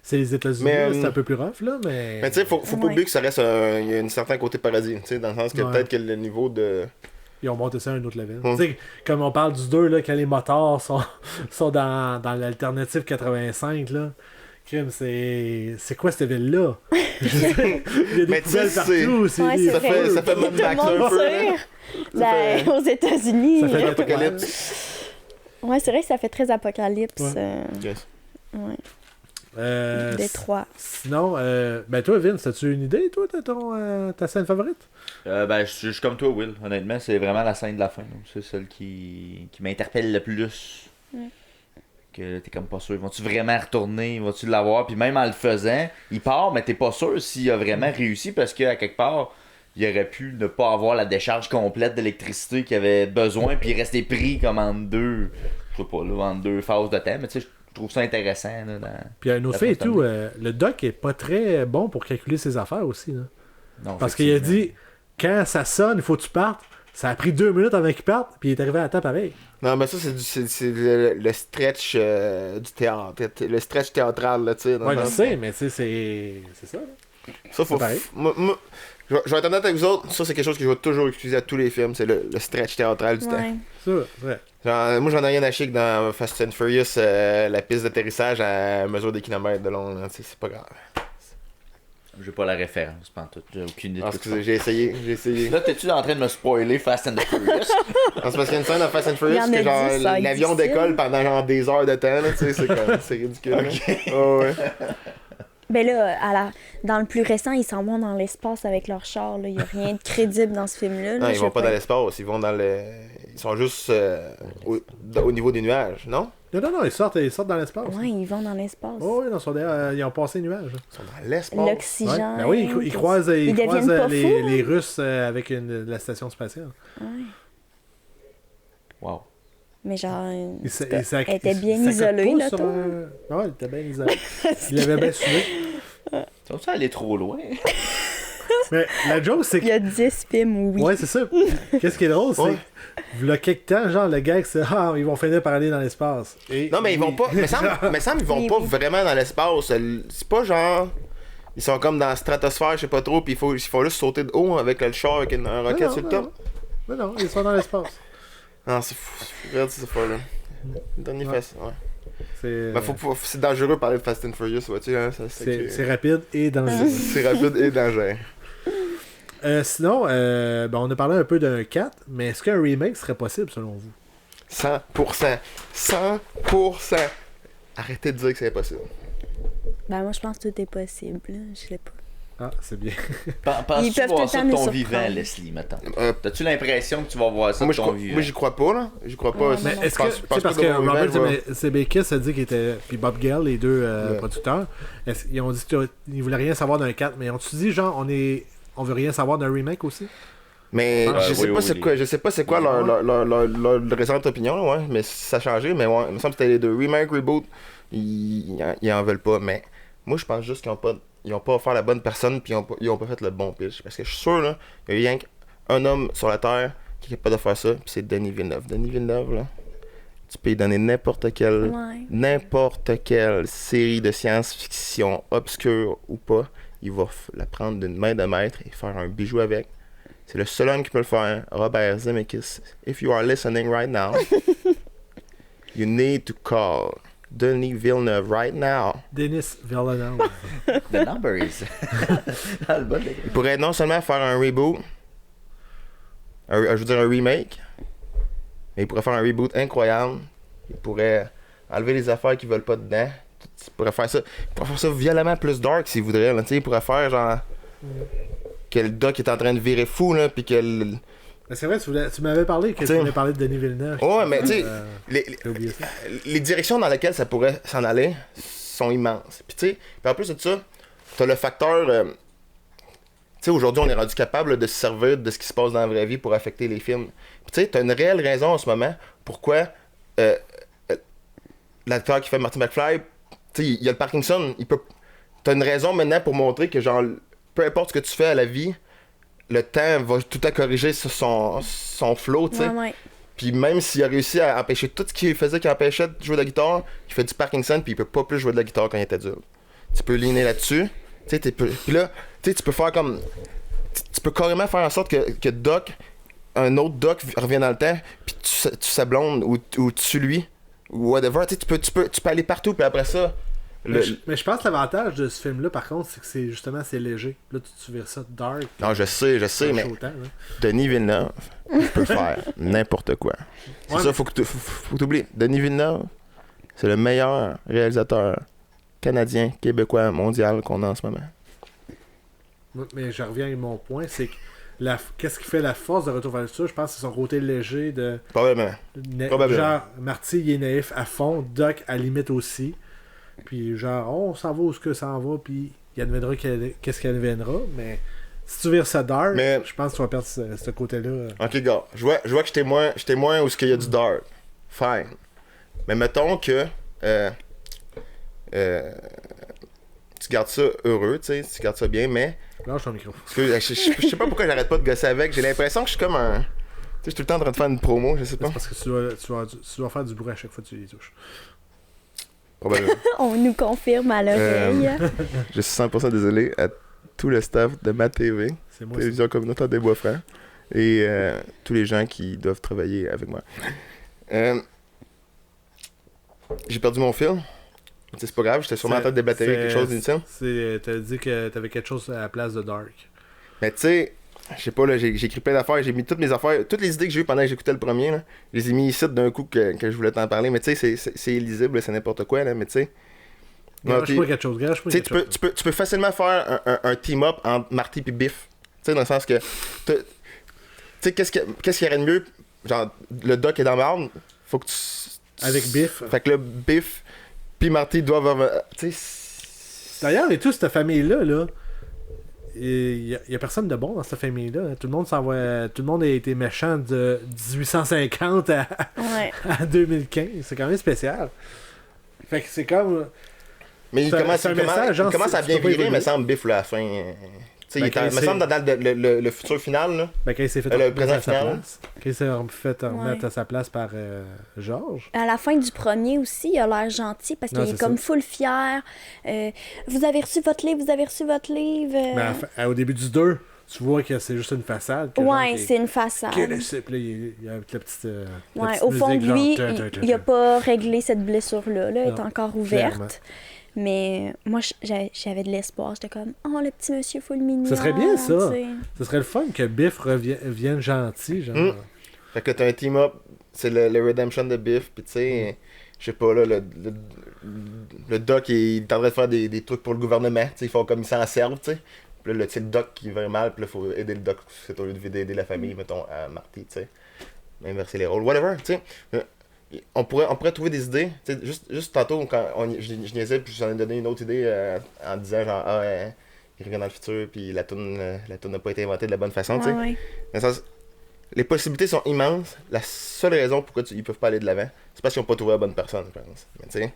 c'est les États-Unis, Mais, là, c'est un peu plus rough, là, mais. Mais tu sais, faut pas oublier que ça reste il y a un certain côté paradis, tu sais, dans le sens que Ouais. peut-être que le niveau de. Ils ont monté ça à un autre level. Mm. Tu sais, comme on parle du 2, là, quand les motards sont dans l'alternative 85, là. Crime, c'est quoi cette ville-là? Il y a des Mais tu sais, poubelles partout, c'est Ouais, des c'est vrai. feux. ça fait Tout Mad le Max monde un peu. tire. Ben, aux États-Unis. Ça fait Apocalypse. Ouais, c'est vrai que ça fait très apocalypse. Ouais. Yes. Ouais. Détroit. Détroit. Sinon, ben toi, Vince, as-tu une idée, toi, de ta scène favorite? Ben, je suis comme toi, Will. Honnêtement, c'est vraiment la scène de la fin. Donc, c'est celle qui m'interpelle le plus. Que t'es comme pas sûr. Vont-tu vraiment retourner? Vont-tu l'avoir? Puis même en le faisant, il part, mais t'es pas sûr s'il a vraiment réussi parce qu'à quelque part, il aurait pu ne pas avoir la décharge complète d'électricité qu'il avait besoin, puis rester pris comme entre deux, je sais pas, là, entre deux phases de temps. Mais tu sais, je trouve ça intéressant. Là, Puis un autre fait et tout, le doc est pas très bon pour calculer ses affaires aussi. Là. Non, Parce qu'il a dit, quand ça sonne, il faut que tu partes. Ça a pris 2 minutes avant qu'il parte, puis il est arrivé à temps pareil. Non, mais ça, c'est le stretch du théâtre. Le stretch théâtral, là, tu sais. Ouais, je sais, mais tu sais, c'est ça. Là. Ça, faut. C'est pareil. Moi, je vais être honnête avec vous autres, ça, c'est quelque chose que je vais toujours utiliser à tous les films, c'est le stretch théâtral du temps. Ouais. Ça, c'est vrai. Genre, moi, j'en ai rien à chier que dans Fast and Furious, la piste d'atterrissage à mesure des kilomètres de long, là, tu sais, c'est pas grave. J'ai pas la référence, pantoute. J'ai aucune idée. Ah, de quoi tu excusez, j'ai essayé. parles. Là, t'es-tu en train de me spoiler Fast and the Furious? Non, c'est parce qu'il y a une scène dans Fast and Furious Il y en que a genre 10, ça, l'avion difficile. décolle pendant genre des heures de temps, là, tu sais, c'est ridicule. là. Oh, ouais. Ben là, dans le plus récent, ils s'en vont dans l'espace avec leur char. Il n'y a rien de crédible dans ce film-là. Non, là, ils je vont sais pas dans l'espace, ils vont dans le. Ils sont juste au niveau des nuages, non? Non, ils sortent dans l'espace. Ouais, ils vont dans l'espace. Oh, oui, ils sont derrière, ils ont passé les nuages. Ils sont dans l'espace. L'oxygène. Ben oui, ils croisent, Ils deviennent pas fous, les Russes avec la station spatiale. Ouais. Wow. Mais genre, Elle était bien isolée, là, toi. Ouais, elle était bien isolée. Il l'avait bien suivi. Ça va aller trop loin? Mais la joke, c'est il que. y a 10 films, oui. Ouais, c'est ça. Qu'est-ce qui est drôle, c'est. Ouais. V'là quelque temps, genre, le gag, c'est. Ah, ils vont finir par aller dans l'espace. Et Non, mais ils vont pas. Mais semble ils vont Oui, pas oui. vraiment dans l'espace. C'est pas genre. Ils sont comme dans la stratosphère, je sais pas trop, puis ils font juste sauter de haut avec le char avec un rocket Non, sur le non, top. non, ils sont dans l'espace. Non, c'est fou. Regarde cette fois-là. Dernier Ouais. face. Ouais. C'est Ben, c'est dangereux de parler de Fast and Furious, vois-tu, hein, c'est rapide et dangereux. C'est rapide et dangereux. Sinon, ben, on a parlé un peu d'un 4, mais est-ce qu'un remake serait possible selon vous? 100%. 100%. Arrêtez de dire que c'est impossible. Ben moi, je pense que tout est possible. Là. Je sais pas. Ah, c'est bien. Penses-tu Ils peuvent tout voir le ça temps de nous ton surprendre. vivant, Leslie, maintenant? Euh, T'as-tu l'impression que tu vas voir ça moi, de ton vivant? j'y crois pas, là. J'y crois pas. Ouais, Mais non, est-ce Je que, pense tu sais, pas parce que Robert Robert va- Zemeckis a dit qu'il était, puis Bob Gale, les deux Yeah. producteurs, ils ont dit qu'ils voulaient rien savoir d'un 4, mais ont-tu dit, genre, on veut rien savoir d'un remake aussi? Mais Ah, je sais oui, pas oui, c'est quoi, je sais pas c'est quoi leur récente opinion, là, ouais, mais ça a changé, mais ouais, il me semble que c'était les deux. Remake, reboot, ils en veulent pas, mais moi je pense juste qu'ils ont pas offert la bonne personne puis ils ont pas fait le bon pitch. Parce que je suis sûr, là, il y a rien qu'un homme sur la Terre qui est capable de faire ça, puis c'est Denis Villeneuve. Denis Villeneuve, là, tu peux lui donner n'importe quelle série de science-fiction, obscure ou pas, il va la prendre d'une main de maître et faire un bijou avec. C'est le seul homme qui peut le faire, Robert Zemeckis. If you are listening right now, you need to call Denis Villeneuve right now. Denis Villeneuve. The numbers. Dans le bas de l'écran. Il pourrait non seulement faire un reboot, je veux dire un remake, mais il pourrait faire un reboot incroyable. Il pourrait enlever les affaires qu'ils veulent pas dedans. Il pourrait faire ça violemment plus dark s'il voudrait. Là. Il pourrait faire genre que le doc est en train de virer fou, là, puis que Ben, c'est vrai, tu m'avais parlé que tu voulais parler de Denis Villeneuve. Ouais, mais tu sais, j'ai oublié ça. les directions dans lesquelles ça pourrait s'en aller sont immenses. Puis tu sais, en plus de ça, t'as le facteur... tu sais, aujourd'hui, on est rendu capable de se servir de ce qui se passe dans la vraie vie pour affecter les films. Puis tu sais, t'as une réelle raison en ce moment pourquoi l'acteur qui fait Marty McFly, tu sais, il a le Parkinson, t'as une raison maintenant pour montrer que genre, peu importe ce que tu fais à la vie, le temps va tout à corriger sur son flow, tu sais. Ouais. Puis même s'il a réussi à empêcher tout ce qu'il faisait qui empêchait de jouer de la guitare, il fait du Parkinson puis il peut pas plus jouer de la guitare quand il est adulte. Tu peux leaner là-dessus. Tu sais, puis là, tu sais, tu peux faire comme... Tu peux carrément faire en sorte que Doc, un autre Doc revienne dans le temps, puis tu sablonnes ou tu lui, ou whatever. Tu sais, tu peux aller partout, puis après ça... Mais je pense que l'avantage de ce film-là, par contre, c'est que c'est léger. Là, tu verras ça dark. Non, je sais, mais Denis Villeneuve peut faire n'importe quoi. C'est ça, faut que t'oublies. Denis Villeneuve, c'est le meilleur réalisateur canadien, québécois, mondial qu'on a en ce moment. Mais je reviens à mon point, c'est que qu'est-ce qui fait la force de Retour vers le futur? Je pense que c'est son côté léger de... Probablement. Genre, Marty, il est naïf à fond, Doc, à limite aussi. Puis genre, on s'en va où ce que ça en va, puis il adviendra qu'est-ce qu'il adviendra, mais si tu vires ça dark, je pense que tu vas perdre ce côté-là. Ok, gars, je vois que j'étais moins où ce qu'il y a du dark. Fine. Mais mettons que tu gardes ça heureux, tu sais, tu gardes ça bien, mais... Lâche ton micro. Je sais pas pourquoi j'arrête pas de gosser avec, j'ai l'impression que je suis comme un... Tu sais, je suis tout le temps en train de faire une promo, je sais pas. C'est parce que tu dois faire du bruit à chaque fois que tu les touches. Probablement. On nous confirme à l'oreille. Je suis 100% désolé à tout le staff de ma TV, Télévision Communautaire des Bois-Francs, et tous les gens qui doivent travailler avec moi. J'ai perdu mon fil. C'est pas grave, j'étais sûrement en train de déblatérer quelque chose d'inutile. T'as dit que t'avais quelque chose à la place de Dark. Mais tu sais, je sais pas, là, j'ai écrit plein d'affaires, j'ai mis toutes mes affaires, toutes les idées que j'ai eues pendant que j'écoutais le premier, là, je les ai mis ici d'un coup que je voulais t'en parler. Mais tu sais, c'est illisible, c'est n'importe quoi, là, mais tu sais. Gâche pas quelque chose, tu peux facilement faire un team-up entre Marty et Biff. Tu sais, dans le sens que. Tu sais, qu'est-ce qu'il y aurait de mieux? Genre, le Doc est dans l'arbre, faut que tu. Avec Biff. Fait que là, Biff puis Marty doivent avoir. Tu sais. D'ailleurs, et toute cette famille-là, là. Il y a personne de bon dans cette famille-là. Tout le monde a été méchant de 1850 à 2015. C'est quand même spécial. Fait que c'est comme... Mais il commence à bien virer, me semble, Biff, là, à la fin. Il me semble dans le futur final, là. Ben, quand il s'est fait remettre à sa place. Quand il s'est fait remettre à sa place par Georges. À la fin du premier aussi, il a l'air gentil parce qu'il est comme full fier. Vous avez reçu votre livre. Ben, au début du 2, tu vois que c'est juste une façade. C'est une façade. Puis là, il y a la petite. Au fond de lui, il n'a pas réglé cette blessure-là. Elle est encore ouverte. Clairement. Mais moi, j'avais de l'espoir. J'étais comme, oh, le petit monsieur full mignon. Ça serait bien, ça. Ça serait le fun que Biff revienne gentil. Genre. Fait que t'as un team-up, c'est le redemption de Biff. Puis tu sais, je sais pas, là, le Doc, il est en train de faire des trucs pour le gouvernement. Ils font comme ils s'en servent, tu sais. Puis là, le Doc qui va mal, puis là, il faut aider le Doc. C'est au lieu d'aider la famille, mettons, à Marty, tu sais. Inverser les rôles, whatever, tu sais. On pourrait trouver des idées. Juste tantôt, quand je niaisais, puis j'en ai donné une autre idée en disant genre, il revient dans le futur, puis la toune n'a pas été inventée de la bonne façon. Les possibilités sont immenses. La seule raison pourquoi ils peuvent pas aller de l'avant, c'est parce qu'ils n'ont pas trouvé la bonne personne, je pense. Mais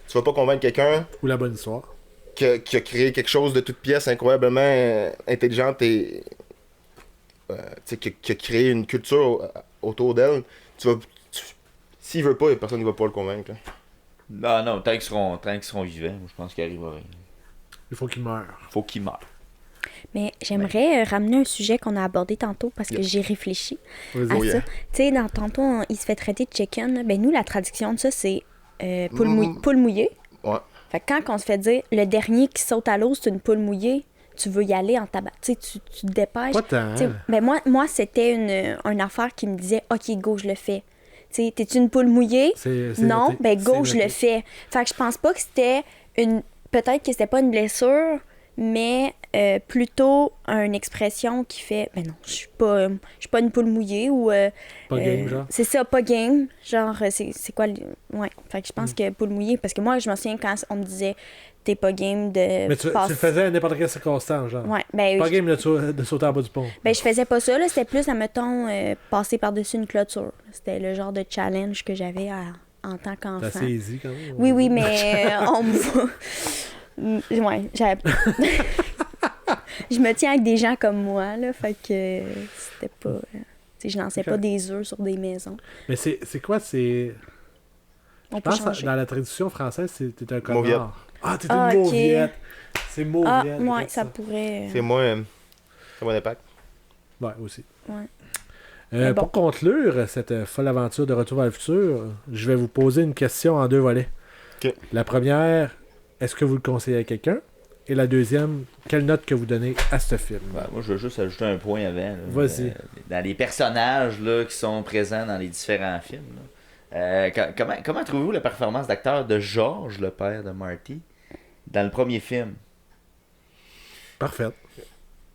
tu vas pas convaincre quelqu'un. Ou la bonne histoire. Qui a créé quelque chose de toute pièce incroyablement intelligente et. Qui a créé une culture autour d'elle. S'il veut pas, personne ne va pas le convaincre. Non, tant qu'ils seront vivants, je pense qu'il arrivera rien. Il faut qu'ils meurent. Mais j'aimerais ramener un sujet qu'on a abordé tantôt parce que j'ai réfléchi à ça. Tu sais, dans tantôt, il se fait traiter de chicken. Là. Ben nous, la traduction de ça, c'est poule mouillée. Ouais. Fait que quand on se fait dire le dernier qui saute à l'eau, c'est une poule mouillée, tu veux y aller en tabac. Tu sais, tu te dépêches. Pas tant. Ben moi, c'était une affaire qui me disait OK, go, je le fais. T'sais, t'es-tu une poule mouillée? Non, noté. Ben go, je le fais. Fait que je pense pas que c'était une... Peut-être que c'était pas une blessure, mais plutôt une expression qui fait ben non, je suis pas une poule mouillée ou Pas game, genre. c'est ça, pas game. Genre c'est quoi ouais, fait que je pense que poule mouillée parce que moi je me souviens quand on me disait t'es pas game de Mais tu le faisais à n'importe quelle circonstance, genre. Ouais, ben Pas game de sauter en bas du pont. ben je faisais pas ça là, c'était plus admettons passer par-dessus une clôture. C'était le genre de challenge que j'avais en tant C'est qu'enfant. assez easy, quand même. Oui, mais on me voit. Ouais, je me tiens avec des gens comme moi, là, fait que c'était pas... tu sais, je lançais pas des œufs sur des maisons. Mais c'est quoi, c'est... On Je peut pense changer. dans la traduction française, t'es un Mauviette. connard. Ah, t'es Ah, une ok. mauviette. C'est mauviette. Ah, ouais, regarde ça pourrait... C'est moins. Ça a moins d'impact. Ouais, aussi. Ouais. Mais bon. Pour conclure cette folle aventure de Retour vers le futur, je vais vous poser une question en 2 volets. Ok. La première, est-ce que vous le conseillez à quelqu'un? Et la deuxième, quelle note que vous donnez à ce film? Ben, moi, je veux juste ajouter un point avant. Là. Vas-y. Dans les personnages là, qui sont présents dans les différents films. Là. Comment trouvez-vous la performance d'acteur de George, le père de Marty, dans le premier film? Parfait.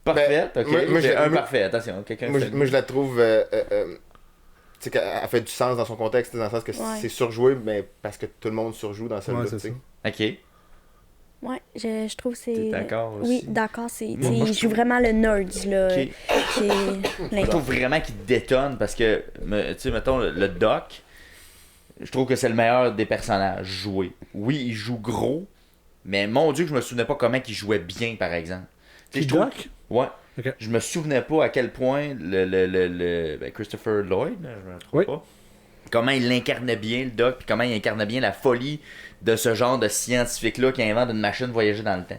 Parfait, ok. moi, J'ai je- un moi- parfait, attention. Quelqu'un Moi, fait- je la trouve. Tu sais, qu'elle fait du sens dans son contexte, dans le sens que Ouais. c'est surjoué, mais parce que tout le monde surjoue dans celui-là. Ouais, c'est tu sais. ça. Ok. Ouais, je trouve que c'est... T'es d'accord aussi? Oui, d'accord, c'est... Moi, il je joue vraiment le nerd, là, Ok. qui est... Je trouve vraiment qu'il détonne parce que, tu sais, mettons, le Doc, je trouve que c'est le meilleur des personnages joués. Oui, il joue gros, mais mon Dieu, que je me souvenais pas comment il jouait bien, par exemple. Tu sais, Qui, je trouve- Doc? Ouais. Ok. Je me souvenais pas à quel point ben, Christopher Lloyd, là, je me trompe Oui. pas, comment il incarnait bien le Doc, puis comment il incarnait bien la folie de ce genre de scientifique-là qui invente une machine voyager dans le temps.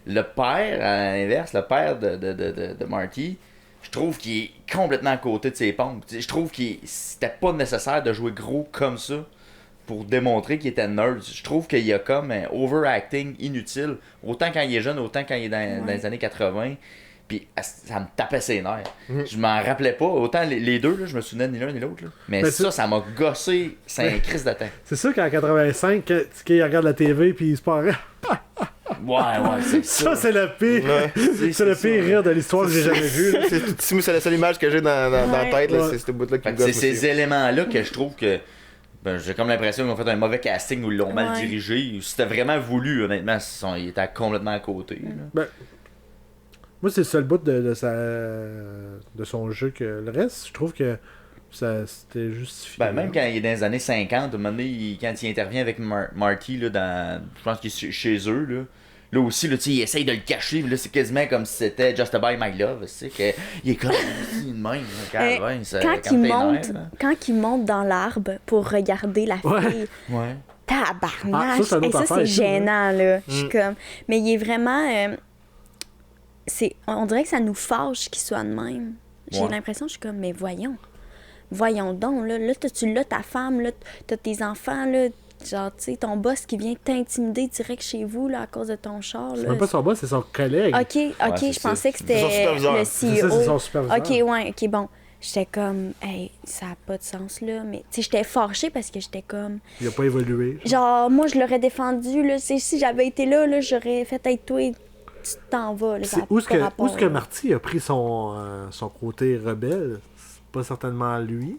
Le père, à l'inverse, le père de Marty, je trouve qu'il est complètement à côté de ses pompes. Je trouve que c'était pas nécessaire de jouer gros comme ça pour démontrer qu'il était nerd. Je trouve qu'il y a comme un overacting inutile, autant quand il est jeune, autant quand il est dans les années 80. Puis ça me tapait ses nerfs. Je m'en rappelais pas. Autant les deux, là, je me souvenais ni l'un ni l'autre. là. Mais Mais ça m'a gossé. C'est un crise de temps. C'est sûr qu'en 85, qu'il regarde la TV puis il se paraît. Ouais, c'est Ça, c'est le pire. Ouais. C'est le pire rire de l'histoire que j'ai jamais vu. là. C'est la seule image que j'ai dans la tête, là, Ouais. c'est ce bout-là qui Fait me que c'est gosse ces aussi. éléments-là que je trouve que j'ai comme l'impression qu'ils ont fait un mauvais casting ou ils l'ont mal Ouais. dirigé. C'était vraiment voulu, honnêtement. Il était complètement à côté. là. Moi, c'est le seul bout de son jeu que le reste, je trouve que c'était justifié. Ben, même quand il est dans les années 50, à un moment donné, quand il intervient avec Marty, là, je pense qu'il est chez eux, là aussi, là, il essaye de le cacher, mais là, c'est quasiment comme si c'était Just Buy My Love, tu sais, qu'il est comme de même. Quand il monte dans l'arbre pour regarder la Ouais. fille, Ouais. tabarnak! Ah, ça, c'est une Hey, autre ça, affaire, c'est ça, gênant, là. Je suis comme... Mais il est vraiment... on dirait que ça nous fâche qu'il soit de même. J'ai Ouais. l'impression, je suis comme, mais voyons donc, là tu l'as, ta femme, là, t'as tes enfants, là, genre, tu sais, ton boss qui vient t'intimider direct chez vous, là, à cause de ton char, C'est là. même pas son boss, c'est son collègue. OK, c'est je ça. pensais que C'est son c'était superviseur. le C'est CEO. ça, c'est son superviseur. OK, bon. J'étais comme, hey, ça a pas de sens, là. Mais, tu sais, j'étais fâchée parce que j'étais comme... Il a pas évolué. Genre, moi, je l'aurais défendu, là. Si j'avais été là, j'aurais fait être toi, tu t'en vas, là. ça C'est a où est-ce pas que, rapport, où est-ce que là. Marty a pris son côté rebelle? C'est pas certainement lui.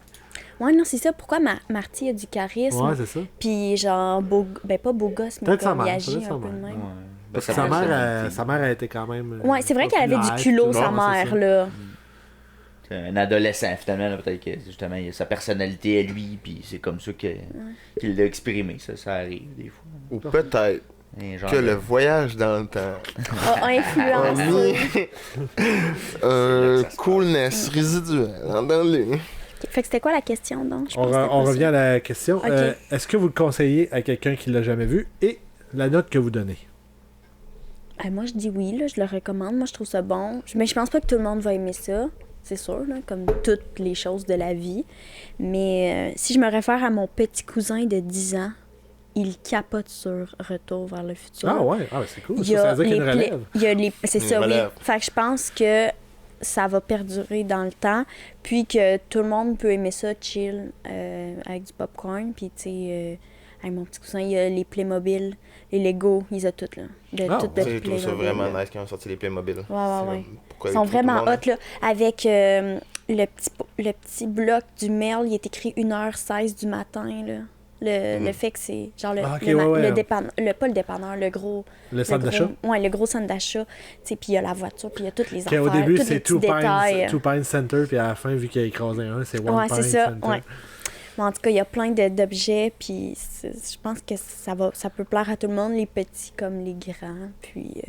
Ouais, non, c'est ça. Pourquoi Marty a du charisme? Ouais, c'est ça. Puis genre, pas beau gosse, mais Peut-être sa comme il mère, agit peut-être un sa peu de mère. même. Ouais. Parce Ben, que sa personnalité. mère a été quand même. Ouais, c'est vrai qu'elle avait du populaire, culot, tout. sa Ouais, mère, c'est ça. là. C'est un adolescent, finalement, là, peut-être que justement, il a sa personnalité à lui, puis c'est comme ça qu'il l'a exprimé. Ça arrive, des fois. Ou peut-être Un genre que de- le voyage dans le temps A a influencé. mis coolness résiduelle dans lui. Fait que c'était quoi la question, donc? Je pense que c'était On pas revient à ça. la question. Ok. Est-ce que vous le conseillez à quelqu'un qui l'a jamais vu et la note que vous donnez? Moi, je dis oui, là, je le recommande. Moi, je trouve ça bon. Mais je pense pas que tout le monde va aimer ça, c'est sûr, là, comme toutes les choses de la vie. Mais si je me réfère à mon petit cousin de 10 ans, il capote sur Retour vers le futur. Ah ouais, c'est cool. Il Ça, y a ça veut dire qu'il y a une les relève. il y a les... C'est Une ça, oui. relève. Fait que je pense que ça va perdurer dans le temps, puis que tout le monde peut aimer ça chill avec du popcorn, puis tu sais, Hey, mon petit cousin, il a les Playmobil, les Lego, ils ont tout, là. Tout de Je trouve ça Playmobil, vraiment là. nice quand ils ont sorti les Playmobil. Ouais. Pourquoi Ils sont tout le vraiment monde, hot, là. Avec le petit bloc du mail, il est écrit 1h16 du matin, là. Le fait que c'est genre Ah, ok, le ouais. dépanneur, pas le dépanneur, le gros. Le centre d'achat. Ouais, le gros centre d'achat. Tu sais, puis il y a la voiture, puis il y a toutes les affaires. Au début, tous c'est les petits Two détails. Pines Center, puis à la fin, vu qu'il a écrasé un, c'est One Ouais, Pine c'est ça. Center. Ouais. Mais en tout cas, il y a plein d'objets, puis je pense que ça peut plaire à tout le monde, les petits comme les grands, puis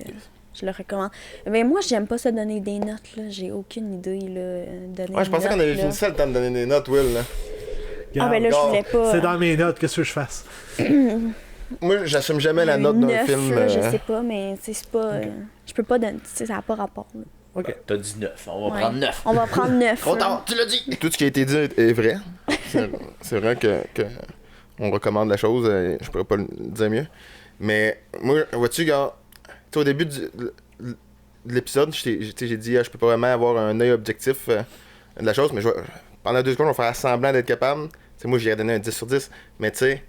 je le recommande. Mais moi, j'aime pas ça donner des notes, là. J'ai aucune idée, là, donner Ouais, je pensais des qu'on avait notes, fini là. ça le temps de donner des notes, Will. Là. Ah, ben là, je voulais pas. C'est dans mes notes, qu'est-ce que je fasse? Moi, j'assume jamais la note d'un 9, film. là, je sais pas, mais tu sais, c'est pas. Je peux pas donner. Tu sais, ça n'a pas rapport, là. Ok. T'as dit 9, on va Ouais. prendre 9. On va prendre 9. Trop tard, tu l'as dit! Tout ce qui a été dit est vrai. C'est vrai que on recommande la chose. Je pourrais pas le dire mieux. Mais moi, vois-tu, gars, tu sais, au début de l'épisode, j'ai dit je peux pas vraiment avoir un œil objectif de la chose, mais pendant 2 secondes, on va faire semblant d'être capable. T'sais, moi, j'irais donner un 10 sur 10. Mais tu sais,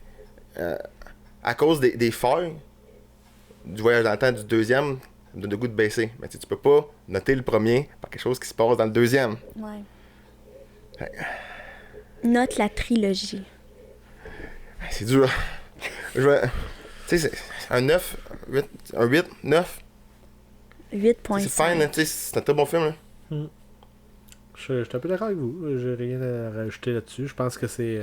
à cause des failles du voyage dans le temps du deuxième, ça me donne le goût de baisser. Mais tu peux pas noter le premier par quelque chose qui se passe dans le deuxième. Ouais. Ouais. Note la trilogie. C'est dur. Tu sais, c'est un 9, 8, un 8, 9. 8.5. C'est fine, hein, tu sais, c'est un très bon film. Là. Je suis un peu d'accord avec vous. J'ai rien à rajouter là-dessus. Je pense que c'est.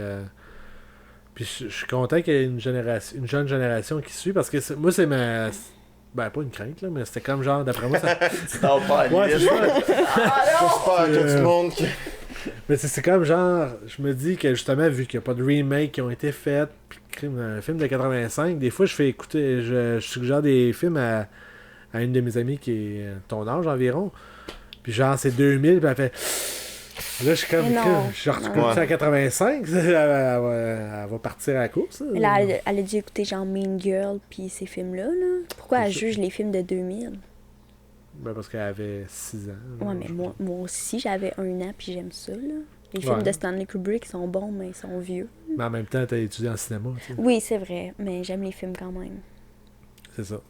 Puis je suis content qu'il y ait une jeune génération qui suit parce que moi, c'est ma. Ben, pas une crainte, là, mais c'était comme genre, d'après moi, ça. Tu t'en pas à Ouais, c'est ça. J'espère qu'il y a du monde qui. Mais c'est comme genre, je me dis que justement, vu qu'il n'y a pas de remake qui ont été faits, puis un film de 85, des fois, je fais écouter, je suggère des films à une de mes amies qui est ton âge environ. Puis genre, c'est 2000, puis elle fait. Là, je suis comme. Mais non. Je recommence à 85, elle va partir à la course. Mais là, elle a dû écouter genre Mean Girl puis ces films-là. Là. Pourquoi elle juge les films de 2000? Ben, parce qu'elle avait 6 ans. Ouais, mais moi aussi, j'avais 1 an puis j'aime ça. Là. Les films de Stanley Kubrick sont bons, mais ils sont vieux. Mais en même temps, t'as étudié en cinéma, tu sais. Oui, c'est vrai, mais j'aime les films quand même. C'est ça.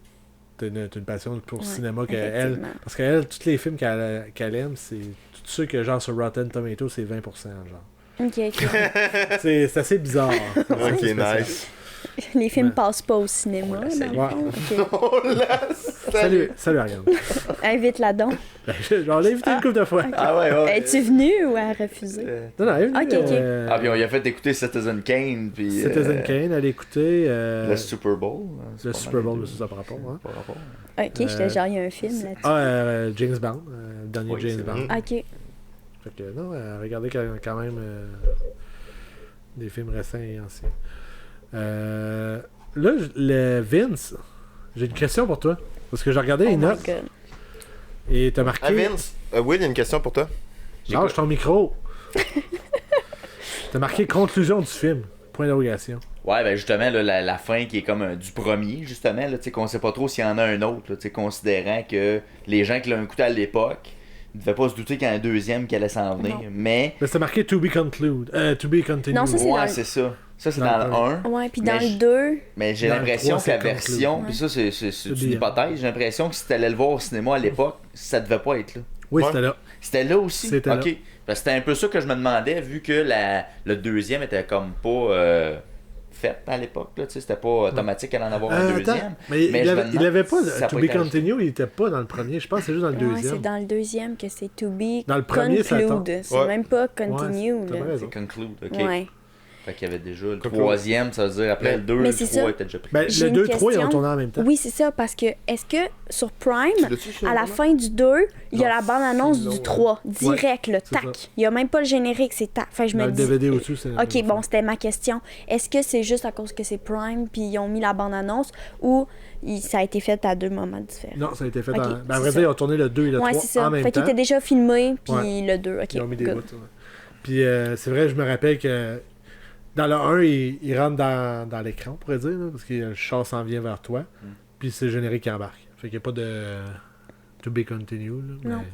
T'as une passion pour le Ouais, cinéma qu'elle. effectivement. Parce qu'elle, tous les films qu'elle aime, c'est tous ceux que genre sur Rotten Tomatoes, c'est 20%, genre. Ok. C'est assez bizarre. Ok, C'est spécial. nice. Les films Ouais. passent pas au cinéma. On la salue. dans le fond. Ok. On la Salut Ariane. Invite-la donc. J'en ai invité une couple de fois. Ah ouais. Es-tu venue ou elle a refusé? Non, elle est venue, Ok. Ah, puis on y a fait écouter Citizen Kane, puis. Citizen Kane, elle a écouté Le Super Bowl. C'est le pas Super mal Bowl, les ça deux. par rapport. Hein. Par rapport. Ok, j'étais genre, il y a un film là-dessus. James Bond, le dernier Oui, James c'est Bond. vrai. Ok. Fait que non, regardez quand même des films récents et anciens. Là, le Vince, j'ai une question pour toi. Parce que j'ai regardé les Oh my notes God. et t'as marqué. Ah, Vince, Will, il y a une question pour toi. Lâche ton micro. T'as marqué conclusion du film. Point d'interrogation. Ouais, ben justement, là, la fin qui est comme du premier, justement, là, qu'on sait pas trop s'il y en a un autre, là, considérant que les gens qui l'ont écouté à l'époque ne devaient pas se douter qu'il y en a un deuxième qui allait s'en venir. Non. Mais, Mais c'est marqué to be conclude. To be continued. Non, ça, c'est dans ouais, le- c'est ça. Ça, c'est Dans dans le le 1. Ouais, puis dans Mais le 2, Mais j'ai Dans le l'impression 3, que la c'est version, conclu. puis ça c'est une bien. hypothèse, j'ai l'impression que si t'allais le voir au cinéma à l'époque, ça devait pas être là. Oui, Ouais. c'était là. C'était là aussi? C'était là. Ok. Parce que c'était un peu ça que je me demandais, vu que le deuxième était comme pas fait à l'époque. Là, tu sais, c'était pas automatique qu'elle en avoir un Attends, deuxième. mais Mais il je me avait, demande il avait pas. si ça a To pas be été ajouté. continued, il était pas dans le premier. Je pense que c'est juste dans le ouais, deuxième. c'est dans le deuxième que c'est to be Dans le premier, ça conclude. attend. C'est Ouais. même pas Ouais, continue. t'as là. raison. C'est conclude, ok. Ouais. Fait qu'il y avait déjà le Conclude. troisième, ça veut dire après Mais- le 2, Mais le c'est 3 ça. était déjà pris. Ben, J'ai le une 2, 3, ils ont question. tourné en même temps. Oui, c'est ça, parce que est-ce que sur Prime, Tu l'as-tu sur à la Internet? fin du 2, il y a Non, la bande-annonce c'est long, du 3, direct, le c'est ça. tac. Il y a même pas le générique, c'est tac. Enfin, je Dans me le dis. DVD au-dessus, c'est. Ok, bon, c'était ma question. Est-ce que c'est juste à cause que c'est Prime, puis ils ont mis la bande-annonce, ou ça a été fait à 2 moments différents? Non, ça a été fait Ok, en. Ben, à c'est vrai ça. dire, ils ont tourné le 2 et le 3 Ouais, c'est en ça. même Fait qu'il temps. était déjà filmé, puis Ouais. le 2. Ok, Ils ont mis des good. bouts. Ouais. Puis c'est vrai, je me rappelle que dans le 1, il rentre dans l'écran, on pourrait dire, là, parce que le char s'en vient vers toi. Puis c'est le générique qui embarque. Fait qu'il n'y a pas de to be continued. Là, Non. mais-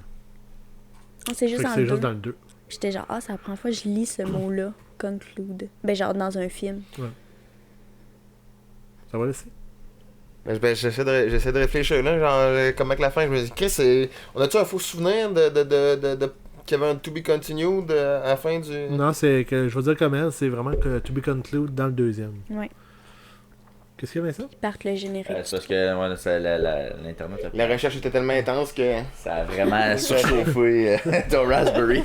Non, c'est Fait juste que dans c'est le juste 2. dans le 2. J'étais genre, c'est la première fois que je lis ce mot-là, conclude. Ben, genre dans un film. Ça va laisser. Ben, j'essaie de réfléchir, là, genre, comme avec la fin, je me dis, Chris, on a-tu un faux souvenir qu'il y avait un To Be Continued à la fin du... Non, c'est que, je veux dire comme elle, c'est vraiment que To Be Concluded dans le deuxième. Ouais. Qu'est-ce qu'il y avait ça? Ils partent le générique. C'est parce que l'Internet a La recherche était tellement intense que... ça a vraiment surchauffé ton Raspberry.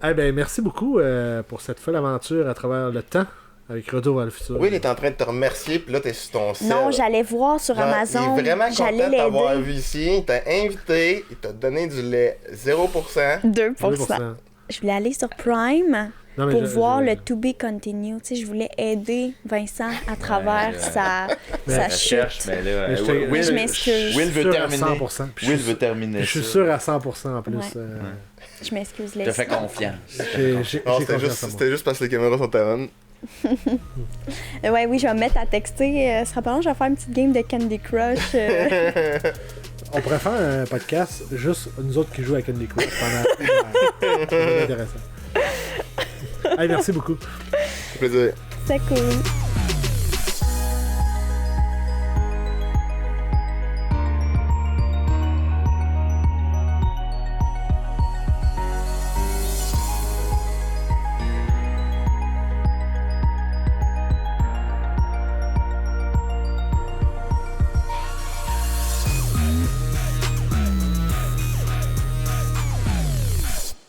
Eh ben, merci beaucoup pour cette folle aventure à travers le temps avec Retour vers le futur. Oui, il est en train de te remercier, puis là, t'es sur ton sel. Non, j'allais voir sur Genre, Amazon. Il est vraiment J'allais content de t'avoir l'aider. vu ici. Il t'a invité, il t'a donné du lait 0%. 2%. 2%. Je voulais aller sur Prime Non, mais pour voir le To Be Continued. Tu sais, je voulais aider Vincent à travers sa Recherche, chute. mais là, Mais je te- Will, Je m'excuse. Will veut sûr à terminer. 100%. Puis Will je veut terminer. je suis ça. sûr à 100% en plus. Ouais. Je m'excuse, Je te les fais confiance. J'ai Non, confiance en moi. c'était juste parce que les caméras sont on. Ouais, oui, je vais me mettre à texter. Ce sera pas long, je vais faire une petite game de Candy Crush. On pourrait faire un podcast juste nous autres qui jouons à Candy Crush pendant. C'est intéressant. Hey, merci beaucoup. Plaisir. C'est cool.